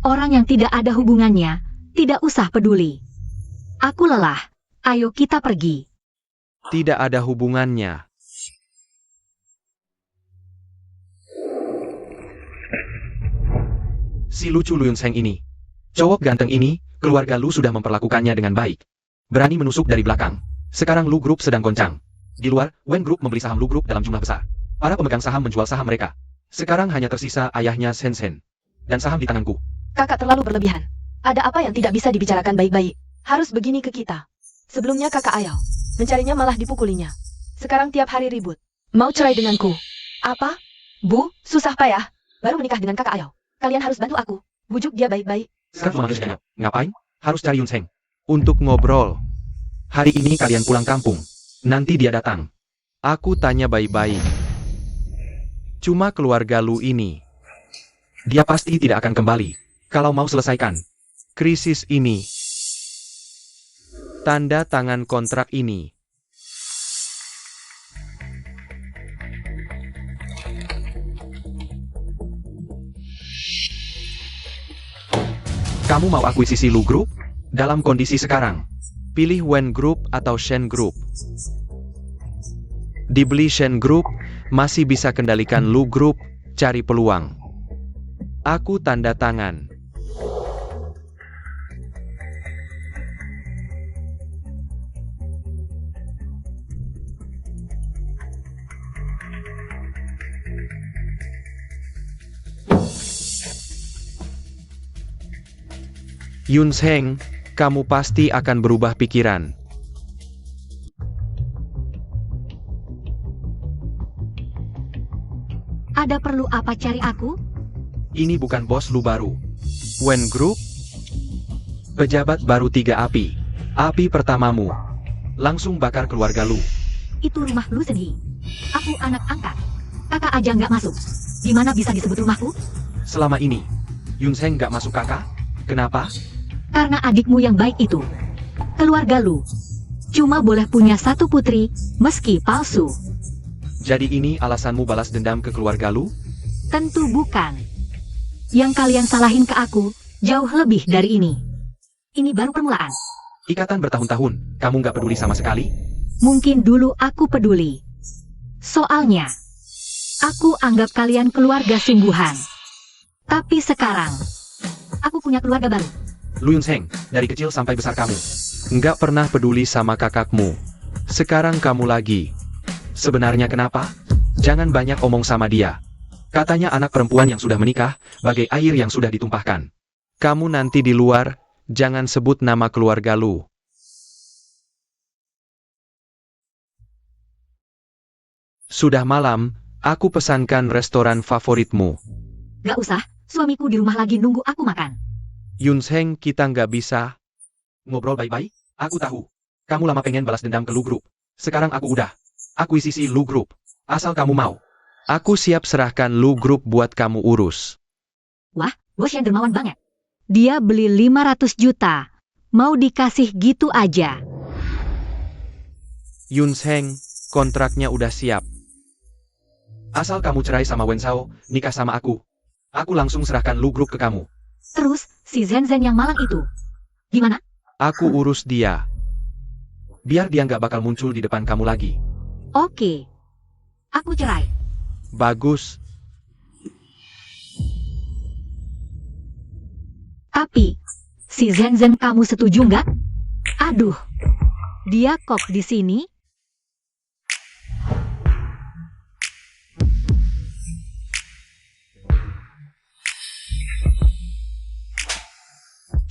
Orang yang tidak ada hubungannya, tidak usah peduli. Aku lelah. Ayo kita pergi. Tidak ada hubungannya. Si lucu Lu Yun Sheng ini. Cowok ganteng ini, keluarga Lu sudah memperlakukannya dengan baik. Berani menusuk dari belakang. Sekarang Lu Group sedang goncang. Di luar, Wen Group membeli saham Lu Group dalam jumlah besar. Para pemegang saham menjual saham mereka. Sekarang hanya tersisa ayahnya Shen Shen. Dan saham di tanganku. Kakak terlalu berlebihan. Ada apa yang tidak bisa dibicarakan baik-baik? Harus begini ke kita. Sebelumnya kakak ayau. Mencarinya malah dipukulinya. Sekarang tiap hari ribut. Mau cerai denganku. Apa? Bu, susah payah. Baru menikah dengan kakak ayau. Kalian harus bantu aku. Bujuk dia baik-baik. Sekarang cuma manusianya. Ngapain? Harus cari Yun Sheng. Untuk ngobrol. Hari ini kalian pulang kampung. Nanti dia datang. Aku tanya baik-baik. Cuma keluarga Lu ini. Dia pasti tidak akan kembali. Kalau mau selesaikan krisis ini. Tanda tangan kontrak ini. Kamu mau akuisisi Lu Group? Dalam kondisi sekarang, pilih Wen Group atau Shen Group. Dibeli Shen Group, masih bisa kendalikan Lu Group, cari peluang. Aku tanda tangan. Yun Sheng, kamu pasti akan berubah pikiran. Ada perlu apa cari aku? Ini bukan bos Lu baru. Wen Group, pejabat baru 3 api. Api pertamamu. Langsung bakar keluarga Lu. Itu rumah Lu Senhi. Aku anak angkat. Kakak aja nggak masuk. Gimana bisa disebut rumahku? Selama ini, Yun Sheng nggak masuk kakak? Kenapa? Karena adikmu yang baik itu. Keluarga Lu cuma boleh punya satu putri, meski palsu. Jadi ini alasanmu balas dendam ke keluarga Lu? Tentu bukan. Yang kalian salahin ke aku, jauh lebih dari ini. Ini baru permulaan. Ikatan bertahun-tahun, kamu nggak peduli sama sekali? Mungkin dulu aku peduli. Soalnya, aku anggap kalian keluarga sungguhan. Tapi sekarang, aku punya keluarga baru. Lu Yun Sheng, dari kecil sampai besar kamu nggak pernah peduli sama kakakmu. Sekarang kamu lagi. Sebenarnya kenapa? Jangan banyak omong sama dia. Katanya anak perempuan yang sudah menikah, bagai air yang sudah ditumpahkan. Kamu nanti di luar, jangan sebut nama keluarga Lu. Sudah malam, aku pesankan restoran favoritmu. Gak usah, suamiku di rumah lagi nunggu aku makan. Yun Sheng, kita nggak bisa ngobrol baik-baik? Aku tahu. Kamu lama pengen balas dendam ke Lu Group. Sekarang aku udah akuisisi Lu Group. Asal kamu mau. Aku siap serahkan Lu Group buat kamu urus. Wah, bos yang dermawan banget. Dia beli 500 juta. Mau dikasih gitu aja. Yun Sheng, kontraknya udah siap. Asal kamu cerai sama Wen Shao, nikah sama aku langsung serahkan Lu Group ke kamu. Terus, Si Zen yang malang itu. Gimana? Aku urus dia. Biar dia nggak bakal muncul di depan kamu lagi. Oke. Aku cerai. Bagus. Tapi, si Zen kamu setuju nggak? Aduh, dia kok di sini?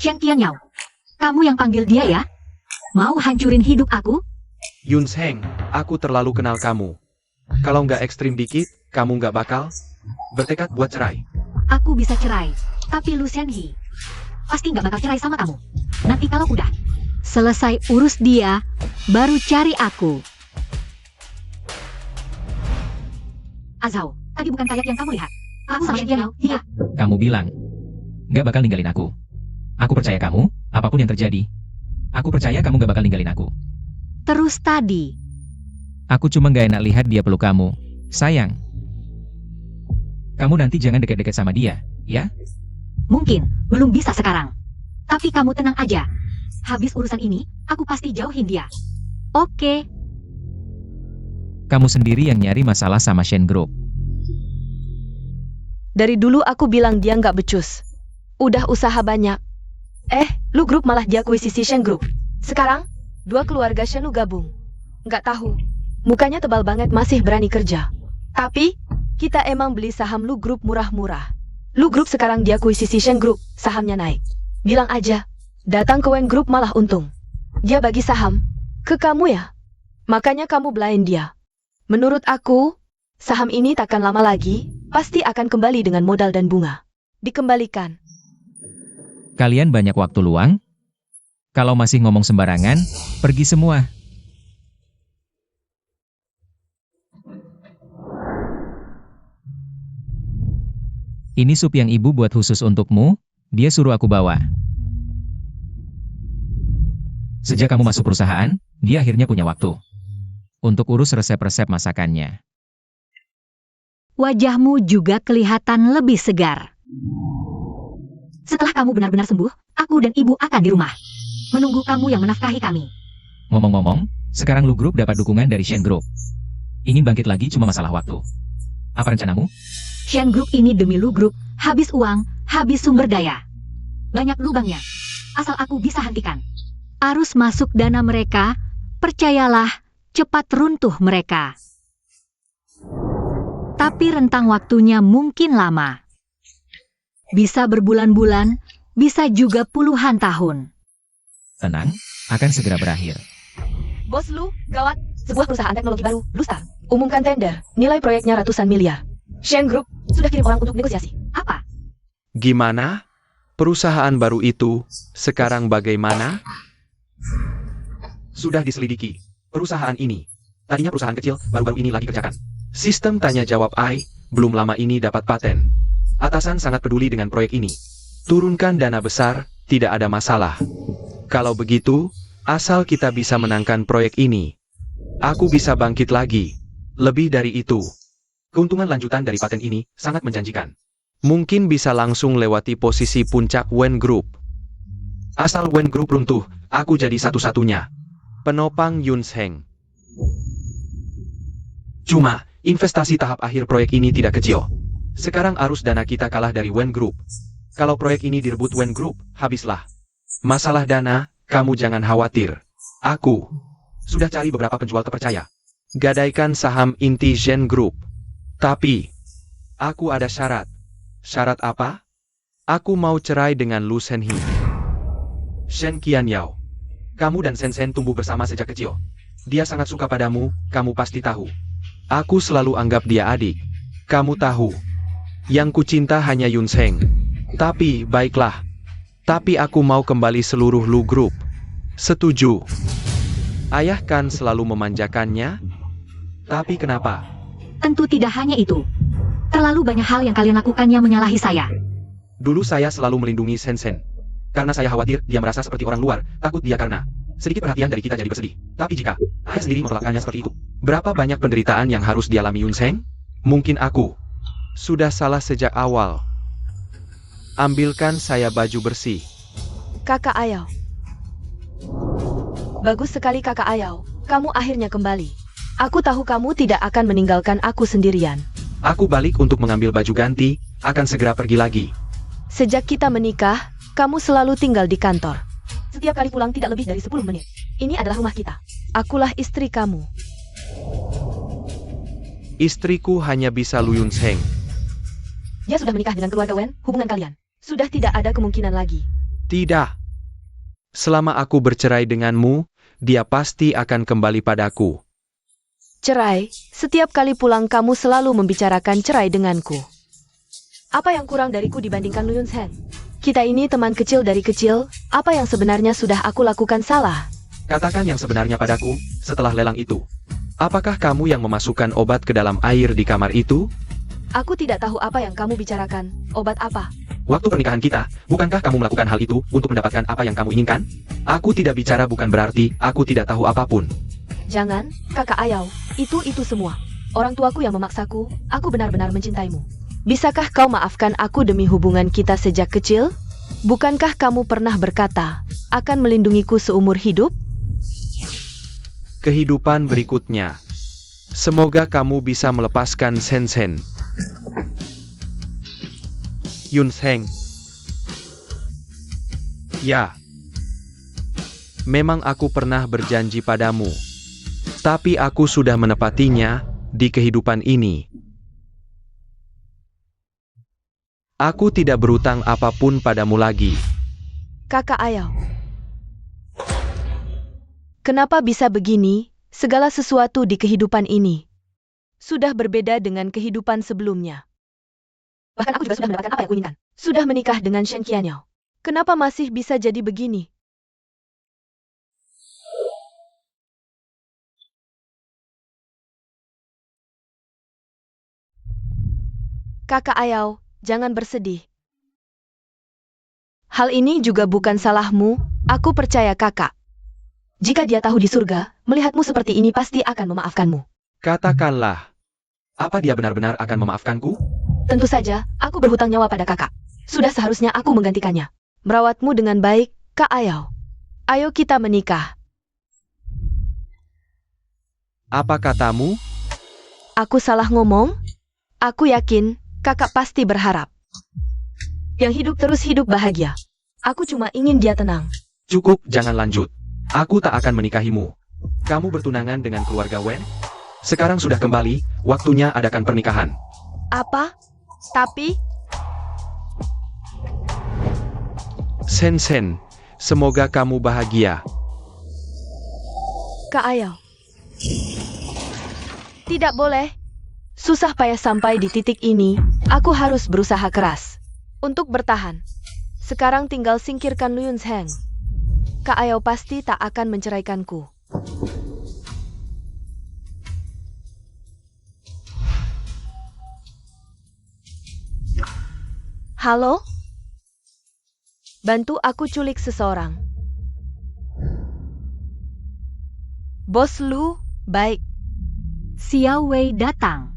Shen Qianyao, kamu yang panggil dia ya? Mau hancurin hidup aku? Yun Sheng, aku terlalu kenal kamu. Kalau nggak ekstrim dikit, kamu nggak bakal bertekad buat cerai. Aku bisa cerai, tapi Lu Shenhe pasti nggak bakal cerai sama kamu. Nanti kalau udah selesai urus dia, baru cari aku. Azao, tadi bukan kayak yang kamu lihat. Aku sama Shen Qianyao, iya. Kamu bilang, nggak bakal ninggalin aku. Aku percaya kamu, apapun yang terjadi. Aku percaya kamu gak bakal ninggalin aku. Terus tadi, Aku cuma gak enak lihat dia peluk kamu. Sayang. Kamu nanti jangan deket-deket sama dia, ya? mungkin belum bisa sekarang. Tapi kamu tenang aja. Habis urusan ini, aku pasti jauhin dia. Oke. Kamu sendiri yang nyari masalah sama Shen Group. Dari dulu aku bilang dia nggak becus. Udah usaha banyak. Lu grup malah diakuisisi Shen Group. Sekarang, dua keluarga Shen lu gabung. Nggak tahu. Mukanya tebal banget masih berani kerja. Tapi, kita emang beli saham Lu Group murah-murah. Lu Group sekarang diakuisisi Shen Group, sahamnya naik. Bilang aja, datang ke Wen Group malah untung. Dia bagi saham ke kamu ya. Makanya kamu belain dia. Menurut aku, saham ini takkan lama lagi, pasti akan kembali dengan modal dan bunga. Dikembalikan. Kalian banyak waktu luang? Kalau masih ngomong sembarangan, pergi semua. Ini sup yang ibu buat khusus untukmu, dia suruh aku bawa. Sejak kamu masuk perusahaan, dia akhirnya punya waktu untuk urus resep-resep masakannya. Wajahmu juga kelihatan lebih segar. Setelah kamu benar-benar sembuh, aku dan ibu akan di rumah. Menunggu kamu yang menafkahi kami. Ngomong-ngomong, sekarang Lu Group dapat dukungan dari Shen Group. Ingin bangkit lagi cuma masalah waktu. Apa rencanamu? Shen Group ini demi Lu Group, habis uang, habis sumber daya. Banyak lubangnya. Asal aku bisa hentikan arus masuk dana mereka, percayalah, cepat runtuh mereka. Tapi rentang waktunya mungkin lama. Bisa berbulan-bulan, bisa juga puluhan tahun. Tenang, akan segera berakhir. Bos Lu, gawat. Sebuah perusahaan teknologi baru, Lusta, umumkan tender. Nilai proyeknya ratusan miliar. Shen Group sudah kirim orang untuk negosiasi. Apa? Gimana? Perusahaan baru itu sekarang bagaimana? Sudah diselidiki. Perusahaan ini, tadinya perusahaan kecil, baru-baru ini lagi kerjakan. Sistem tanya jawab AI, belum lama ini dapat paten. Atasan sangat peduli dengan proyek ini. Turunkan dana besar, tidak ada masalah. Kalau begitu, asal kita bisa menangkan proyek ini, aku bisa bangkit lagi. Lebih dari itu, keuntungan lanjutan dari paten ini sangat menjanjikan. Mungkin bisa langsung lewati posisi puncak Wen Group. Asal Wen Group runtuh, aku jadi satu-satunya penopang Yun Sheng. Cuma, investasi tahap akhir proyek ini tidak kecil. Sekarang arus dana kita kalah dari Wen Group. Kalau proyek ini direbut Wen Group, habislah. Masalah dana, kamu jangan khawatir. Aku sudah cari beberapa penjual terpercaya. Gadaikan saham inti Shen Group. Tapi, aku ada syarat. Syarat apa? Aku mau cerai dengan Lu Shenhe. Shen Qianyao. Kamu dan Sen tumbuh bersama sejak kecil. Dia sangat suka padamu, kamu pasti tahu. Aku selalu anggap dia adik. Kamu tahu. Yang kucinta hanya Yun Sheng. Tapi, baiklah. Tapi aku mau kembali seluruh Lu Group. Setuju. Ayah kan selalu memanjakannya. Tapi kenapa? Tentu tidak hanya itu. Terlalu banyak hal yang kalian lakukan yang menyalahi saya. Dulu saya selalu melindungi Sen. Karena saya khawatir dia merasa seperti orang luar, takut dia karena sedikit perhatian dari kita jadi bersedih. Tapi jika ayah sendiri memperlakukannya seperti itu, berapa banyak penderitaan yang harus dialami Yun Sheng? Mungkin aku sudah salah sejak awal. ambilkan saya baju bersih. Kakak Ayau. Bagus sekali Kakak Ayau, kamu akhirnya kembali. Aku tahu kamu tidak akan meninggalkan aku sendirian. Aku balik untuk mengambil baju ganti, akan segera pergi lagi. Sejak kita menikah, kamu selalu tinggal di kantor. Setiap kali pulang tidak lebih dari 10 menit. Ini adalah rumah kita. Akulah istri kamu. Istriku hanya bisa Lu Yun Heng. Dia sudah menikah dengan keluarga Wen, hubungan kalian sudah tidak ada kemungkinan lagi. Tidak. Selama aku bercerai denganmu, dia pasti akan kembali padaku. Cerai, setiap kali pulang kamu selalu membicarakan cerai denganku. Apa yang kurang dariku dibandingkan Lu Yun Heng? Kita ini teman kecil dari kecil, apa yang sebenarnya sudah aku lakukan salah? Katakan yang sebenarnya padaku, setelah lelang itu. Apakah kamu yang memasukkan obat ke dalam air di kamar itu? Aku tidak tahu apa yang kamu bicarakan. Obat apa? Waktu pernikahan kita, bukankah kamu melakukan hal itu untuk mendapatkan apa yang kamu inginkan? Aku tidak bicara bukan berarti aku tidak tahu apapun. Jangan, Kakak Ayau, itu semua. Orang tuaku yang memaksaku, aku benar-benar mencintaimu. Bisakah kau maafkan aku demi hubungan kita sejak kecil? Bukankah kamu pernah berkata, akan melindungiku seumur hidup? Kehidupan berikutnya. Semoga kamu bisa melepaskan Sen-sen. Yun Heng. Ya. Memang aku pernah berjanji padamu. Tapi aku sudah menepatinya di kehidupan ini. Aku tidak berutang apapun padamu lagi. Kakak Ayau. Kenapa bisa begini? Segala sesuatu di kehidupan ini sudah berbeda dengan kehidupan sebelumnya. Bahkan aku juga sudah mendapatkan apa yang kuinginkan. Sudah menikah dengan Shen Qianyao. Kenapa masih bisa jadi begini? Kakak Ayau, jangan bersedih. Hal ini juga bukan salahmu, aku percaya kakak. Jika dia tahu di surga, melihatmu seperti ini pasti akan memaafkanmu. Katakanlah, apa dia benar-benar akan memaafkanku? Tentu saja, aku berhutang nyawa pada kakak. Sudah seharusnya aku menggantikannya. Merawatmu dengan baik, Kak Ayau. Ayo kita menikah. Apa katamu? Aku salah ngomong? Aku yakin, kakak pasti berharap. Yang hidup terus hidup bahagia. Aku cuma ingin dia tenang. Cukup, jangan lanjut. Aku tak akan menikahimu. Kamu bertunangan dengan keluarga Wen? Sekarang sudah kembali, waktunya adakan pernikahan. Apa? Tapi, Sen-sen, semoga kamu bahagia. Kak Ayau. Tidak boleh. Susah payah sampai di titik ini, aku harus berusaha keras untuk bertahan. Sekarang tinggal singkirkan Lu Yun Heng. Kak Ayau pasti tak akan menceraikanku. Halo? Bantu aku culik seseorang. Bos Lu, baik. Xiao Wei datang.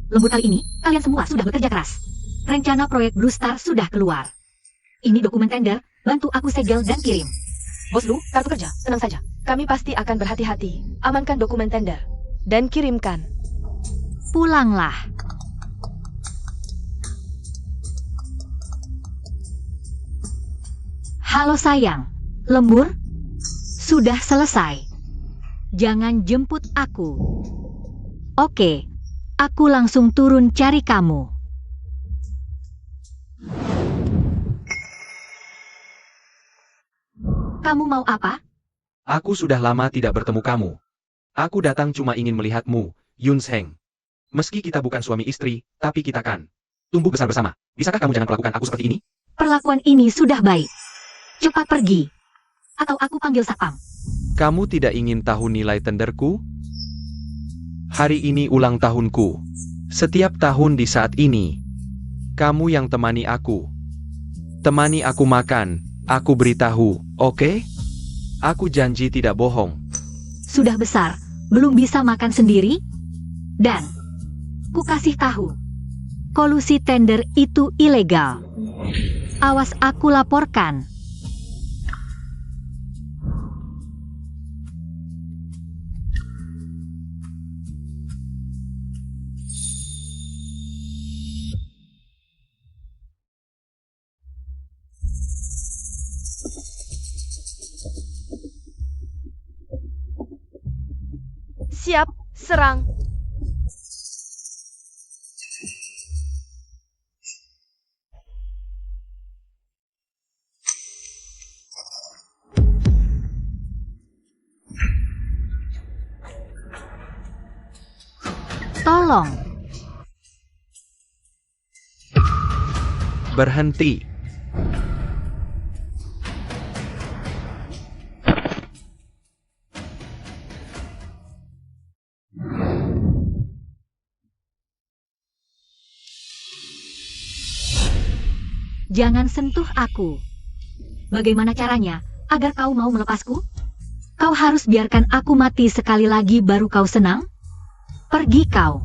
Lembur kali ini, kalian semua sudah bekerja keras. Rencana proyek Blue Star sudah keluar. Ini dokumen tender, bantu aku segel dan kirim. Bos Lu, kartu kerja, tenang saja. Kami pasti akan berhati-hati. Amankan dokumen tender. Dan kirimkan. Pulanglah. Halo sayang, lembur? Sudah selesai. Jangan jemput aku. Oke, aku langsung turun cari kamu. Kamu mau apa? Aku sudah lama tidak bertemu kamu. Aku datang cuma ingin melihatmu, Yun Heng. Meski kita bukan suami istri, tapi kita kan tumbuh besar bersama. Bisakah kamu jangan perlakukan aku seperti ini? Perlakuan ini sudah baik. Cepat pergi. Atau aku panggil satpam. Kamu tidak ingin tahu nilai tenderku? Hari ini ulang tahunku. Setiap tahun di saat ini, kamu yang temani aku. Temani aku makan, aku beritahu, oke? Aku janji tidak bohong. Sudah besar, belum bisa makan sendiri? Dan, ku kasih tahu, kolusi tender itu ilegal. Awas aku laporkan. Siap, serang. Tolong. Berhenti. Jangan sentuh aku. Bagaimana caranya agar kau mau melepasku? Kau harus biarkan aku mati sekali lagi baru kau senang? Pergi kau.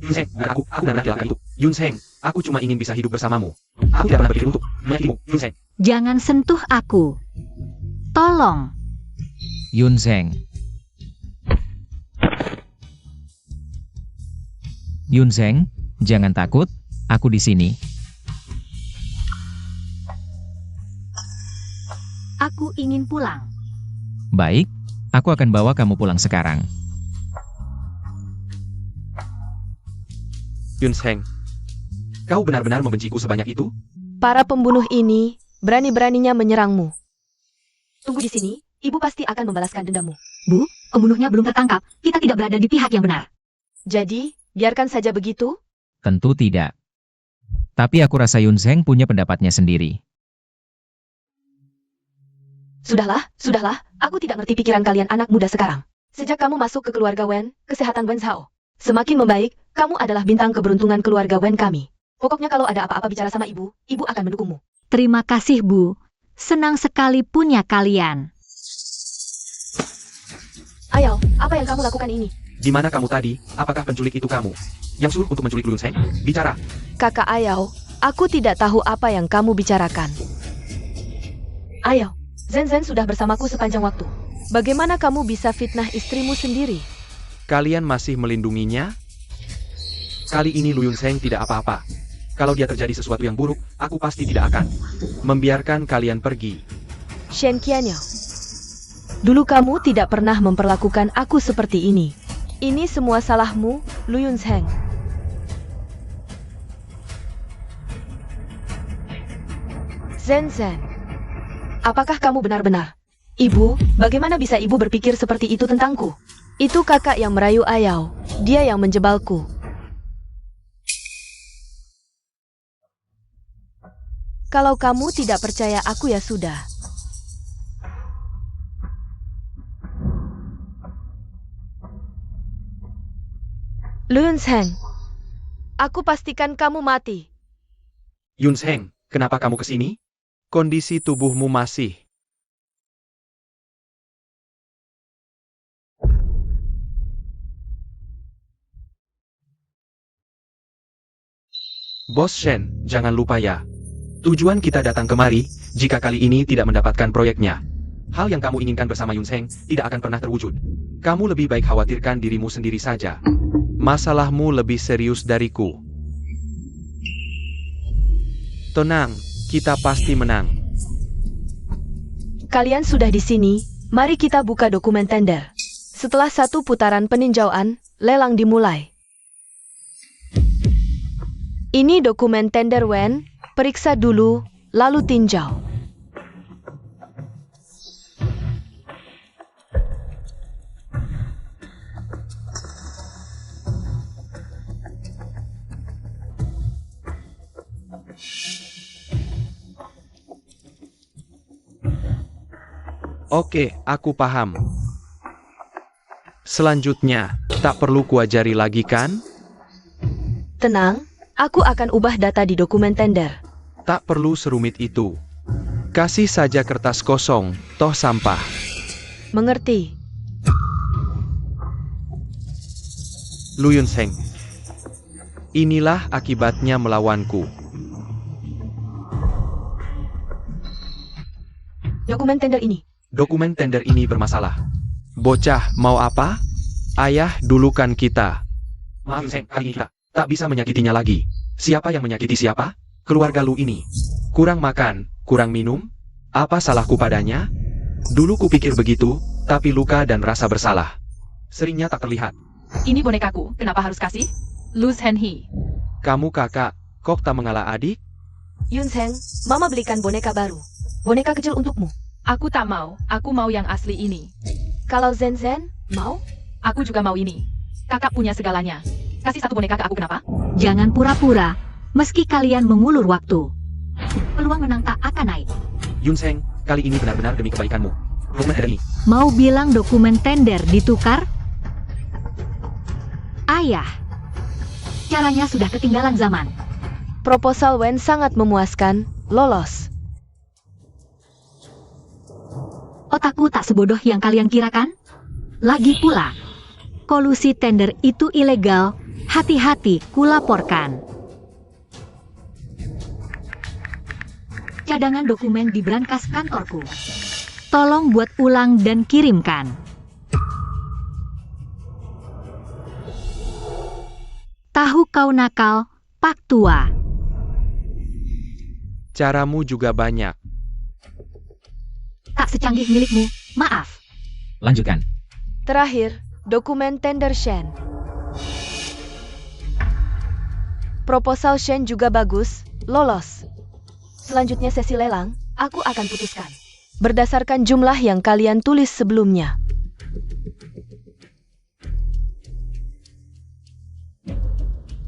Yun Seng, bukan aku bukan laki-laki itu. Yun Seng, aku cuma ingin bisa hidup bersamamu. Aku tidak pernah berpikir untuk menyakitimu, Yun Seng. Jangan sentuh aku. Tolong. Yun Seng. Yun Seng, jangan takut, aku di sini. Aku ingin pulang. Baik, aku akan bawa kamu pulang sekarang. Yun Seng, kau benar-benar membenciku sebanyak itu? Para pembunuh ini berani-beraninya menyerangmu. Tunggu di sini, ibu pasti akan membalaskan dendamu. Bu, pembunuhnya belum tertangkap. Kita tidak berada di pihak yang benar. Jadi, biarkan saja begitu? Tentu tidak. Tapi aku rasa Yun Seng punya pendapatnya sendiri. Sudahlah, aku tidak ngerti pikiran kalian anak muda sekarang. Sejak kamu masuk ke keluarga Wen, kesehatan Wen Zhao semakin membaik, kamu adalah bintang keberuntungan keluarga Wen kami. Pokoknya kalau ada apa-apa bicara sama ibu akan mendukungmu. Terima kasih, Bu. Senang sekali punya kalian. Ayao, apa yang kamu lakukan ini? Di mana kamu tadi? Apakah penculik itu kamu? Yang suruh untuk menculik Yun Seng? Bicara. Kakak Ayao, aku tidak tahu apa yang kamu bicarakan. Ayao, Zen sudah bersamaku sepanjang waktu. Bagaimana kamu bisa fitnah istrimu sendiri? Kalian masih melindunginya? Kali ini Lu Yun Seng tidak apa-apa. Kalau dia terjadi sesuatu yang buruk, aku pasti tidak akan membiarkan kalian pergi. Shen Qianyao, dulu kamu tidak pernah memperlakukan aku seperti ini. Ini semua salahmu, Lu Yun Seng. Zen, apakah kamu benar-benar? Ibu, bagaimana bisa ibu berpikir seperti itu tentangku? Itu kakak yang merayu Ayao, dia yang menjebalku. Kalau kamu tidak percaya aku ya sudah. Lu Yun Seng, aku pastikan kamu mati. Yun Seng, kenapa kamu kesini? Kondisi tubuhmu masih. Bos Shen, jangan lupa ya. Tujuan kita datang kemari, jika kali ini tidak mendapatkan proyeknya. Hal yang kamu inginkan bersama Yun Seng tidak akan pernah terwujud. Kamu lebih baik khawatirkan dirimu sendiri saja. Masalahmu lebih serius dariku. Tenang, kita pasti menang. Kalian sudah di sini, mari kita buka dokumen tender. Setelah satu putaran peninjauan, lelang dimulai. Ini dokumen tender Wen, periksa dulu, lalu tinjau. Oke, aku paham. Selanjutnya, tak perlu kuajari lagi kan? Tenang, aku akan ubah data di dokumen tender. Tak perlu serumit itu. Kasih saja kertas kosong, toh sampah. Mengerti? Lu Yun Seng. Inilah akibatnya melawanku. dokumen tender ini. Dokumen tender ini bermasalah. Bocah, mau apa? Ayah dulukan kita. Maaf Yun Seng, kali ini kita tak bisa menyakitinya lagi. Siapa yang menyakiti siapa? Keluarga Lu ini. Kurang makan, kurang minum? Apa salahku padanya? Dulu kupikir begitu, tapi luka dan rasa bersalah seringnya tak terlihat. Ini bonekaku, kenapa harus kasih? Luz Henhee. Kamu kakak, kok tak mengalah adik? Yun Seng, Mama belikan boneka baru. Boneka kecil untukmu. Aku tak mau, aku mau yang asli ini. Kalau Zen Zen, mau? Aku juga mau ini. Kakak punya segalanya. Kasih satu boneka ke aku kenapa? Jangan pura-pura, meski kalian mengulur waktu. Peluang menang tak akan naik. Yun Seng, kali ini benar-benar demi kebaikanmu. Dokumen tender ini. Mau bilang dokumen tender ditukar? Ayah. Caranya sudah ketinggalan zaman. Proposal Wen sangat memuaskan, lolos. Otakku tak sebodoh yang kalian kirakan. Lagi pula, kolusi tender itu ilegal. Hati-hati, kulaporkan. Cadangan dokumen di brankas kantorku. Tolong buat ulang dan kirimkan. Tahu kau nakal, Pak Tua. Caramu juga banyak. Tak secanggih milikmu, maaf. Lanjutkan. Terakhir, dokumen tender Shen. Proposal Shen juga bagus, lolos. Selanjutnya sesi lelang, aku akan putuskan. Berdasarkan jumlah yang kalian tulis sebelumnya.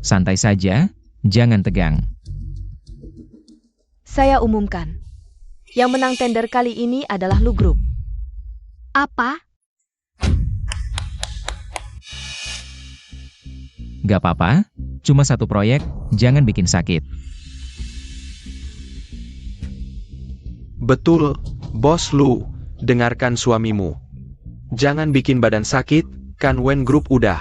Santai saja, jangan tegang. Saya umumkan. Yang menang tender kali ini adalah Lu Group. Apa? Gak apa-apa, cuma satu proyek, jangan bikin sakit. Betul, Bos Lu. Dengarkan suamimu. Jangan bikin badan sakit, kan Wen Group udah.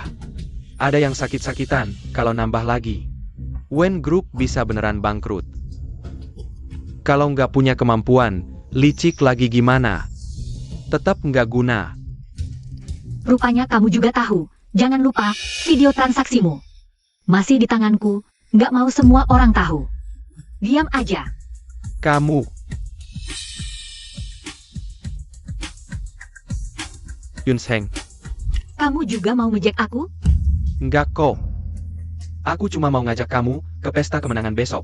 Ada yang sakit-sakitan, kalau nambah lagi. Wen Group bisa beneran bangkrut. Kalau nggak punya kemampuan, licik lagi gimana? Tetap nggak guna. Rupanya kamu juga tahu. Jangan lupa, video transaksimu. Masih di tanganku, nggak mau semua orang tahu. Diam aja. Kamu. Yun Seng, Kamu juga mau ngejek aku? nggak kok. Aku cuma mau ngajak kamu ke pesta kemenangan besok.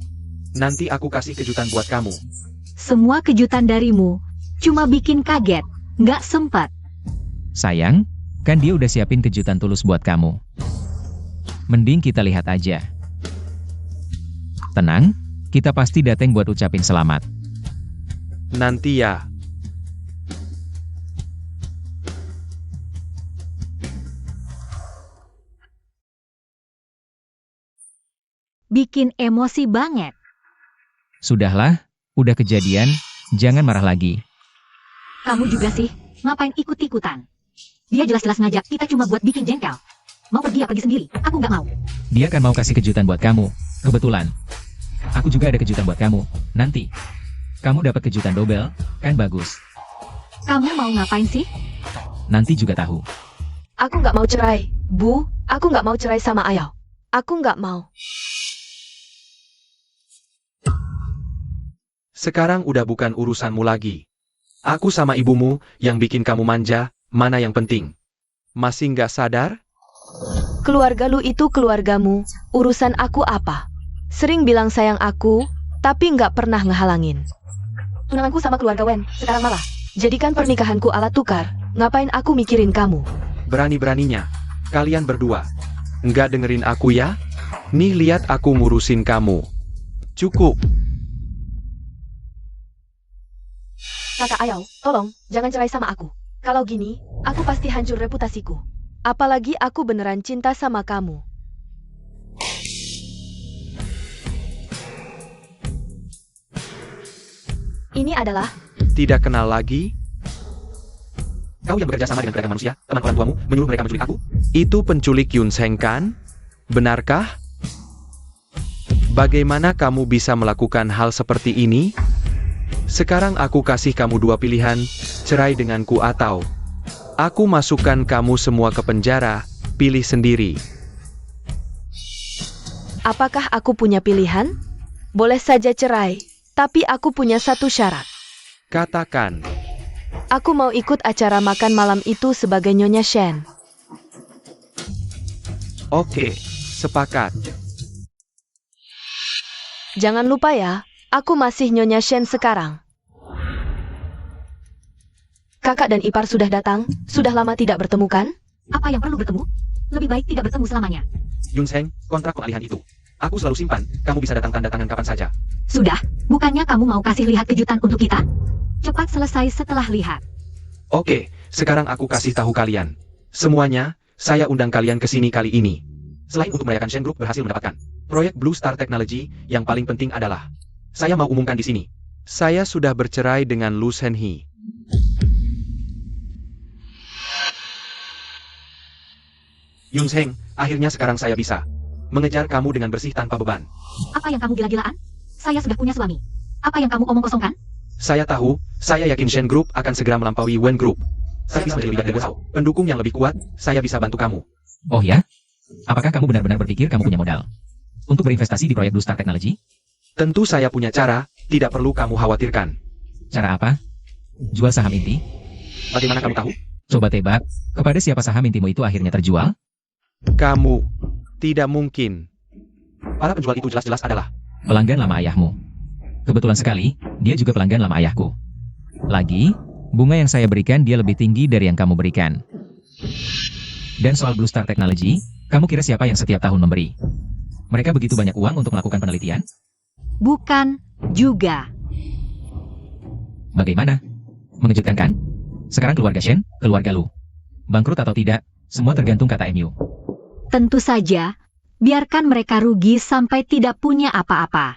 Nanti aku kasih kejutan buat kamu. Semua kejutan darimu, cuma bikin kaget. Nggak sempat. Sayang, kan dia udah siapin kejutan tulus buat kamu. Mending kita lihat aja. Tenang, kita pasti dateng buat ucapin selamat. Nanti ya. Bikin emosi banget. Sudahlah, udah kejadian, jangan marah lagi. Kamu juga sih, ngapain ikut-ikutan? Dia jelas-jelas ngajak kita cuma buat bikin jengkel. Mau pergi pergi sendiri, aku nggak mau. Dia kan mau kasih kejutan buat kamu. Kebetulan. Aku juga ada kejutan buat kamu. Nanti. Kamu dapat kejutan double, kan bagus. Kamu mau ngapain sih? Nanti juga tahu. Aku nggak mau cerai. Bu, aku nggak mau cerai sama Ayau. Aku nggak mau. Sekarang udah bukan urusanmu lagi. Aku sama ibumu yang bikin kamu manja, mana yang penting? Masih nggak sadar? Keluarga Lu itu keluargamu, urusan aku apa? Sering bilang sayang aku, tapi nggak pernah ngehalangin. Tunanganku sama keluarga Wen, sekarang malah jadikan pernikahanku alat tukar. Ngapain aku mikirin kamu? Berani-beraninya. Kalian berdua. Nggak dengerin aku ya? Nih lihat aku ngurusin kamu. Cukup. Kakak Ayau, tolong, jangan cerai sama aku. Kalau gini, aku pasti hancur reputasiku. Apalagi aku beneran cinta sama kamu. Ini adalah... Tidak kenal lagi? Kau yang bekerja sama dengan pedagang manusia, teman orang tuamu, menyuruh mereka menculik aku? Itu penculik Yun Seng kan? Benarkah? Bagaimana kamu bisa melakukan hal seperti ini? Sekarang aku kasih kamu dua pilihan, cerai denganku atau aku masukkan kamu semua ke penjara, pilih sendiri. Apakah aku punya pilihan? Boleh saja cerai, tapi aku punya satu syarat. Katakan, Aku mau ikut acara makan malam itu sebagai Nyonya Shen. oke, sepakat. Jangan lupa ya, aku masih Nyonya Shen sekarang. Kakak dan ipar sudah datang, sudah lama tidak bertemu kan? Apa yang perlu bertemu? Lebih baik tidak bertemu selamanya. Yun Seng, kontrak pengalihan itu. Aku selalu simpan, kamu bisa datang tanda tangan kapan saja. Sudah, bukannya kamu mau kasih lihat kejutan untuk kita? Cepat selesai setelah lihat. Oke, sekarang aku kasih tahu kalian. Semuanya, saya undang kalian ke sini kali ini. Selain untuk merayakan Shen Group berhasil mendapatkan proyek Blue Star Technology, yang paling penting adalah saya mau umumkan di sini. Saya sudah bercerai dengan Lu Shenhe. Yun Seng, akhirnya sekarang saya bisa mengejar kamu dengan bersih tanpa beban. Apa yang kamu gila-gilaan? Saya sudah punya suami. Apa yang kamu omong kosongkan? Saya tahu, saya yakin Shen Group akan segera melampaui Wen Group. Saya bisa menjadi leader dari pendukung yang lebih kuat, saya bisa bantu kamu. Oh ya? Apakah kamu benar-benar berpikir kamu punya modal untuk berinvestasi di proyek Blue Star Technology? Tentu saya punya cara, tidak perlu kamu khawatirkan. Cara apa? Jual saham inti? Bagaimana kamu tahu? Coba tebak, kepada siapa saham intimu itu akhirnya terjual? Kamu. Tidak mungkin. Para penjual itu jelas-jelas adalah Pelanggan lama ayahmu. Kebetulan sekali, dia juga pelanggan lama ayahku. Lagi, bunga yang saya berikan dia lebih tinggi dari yang kamu berikan. Dan soal Blue Star Technology, kamu kira siapa yang setiap tahun memberi? Mereka begitu banyak uang untuk melakukan penelitian? Bukan juga. Bagaimana? Mengejutkan kan? Sekarang keluarga Shen, keluarga Lu. Bangkrut atau tidak, semua tergantung kata MU. Tentu saja, biarkan mereka rugi sampai tidak punya apa-apa.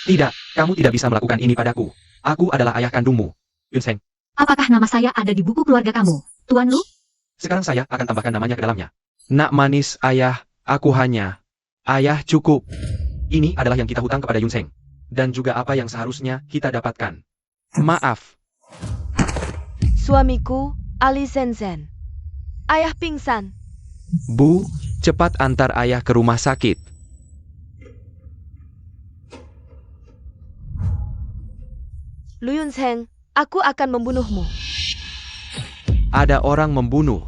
tidak, kamu tidak bisa melakukan ini padaku. Aku adalah ayah kandungmu. Yun Seng, Apakah nama saya ada di buku keluarga kamu, Tuan Lu? sekarang saya akan tambahkan namanya ke dalamnya. Nak manis ayah, aku hanya. Ayah cukup. Ini adalah yang kita hutang kepada Yun Seng. Dan juga apa yang seharusnya kita dapatkan. Maaf. Suamiku, Ali Shenzhen. Ayah pingsan. Bu, cepat antar ayah ke rumah sakit. Lu Yun Seng, aku akan membunuhmu. Ada orang membunuh.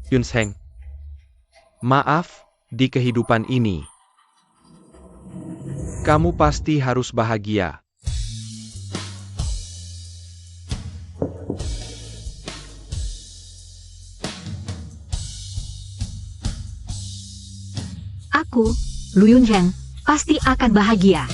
Yun Seng, maaf, di kehidupan ini, kamu pasti harus bahagia. Aku, Lu Yunzheng, pasti akan bahagia.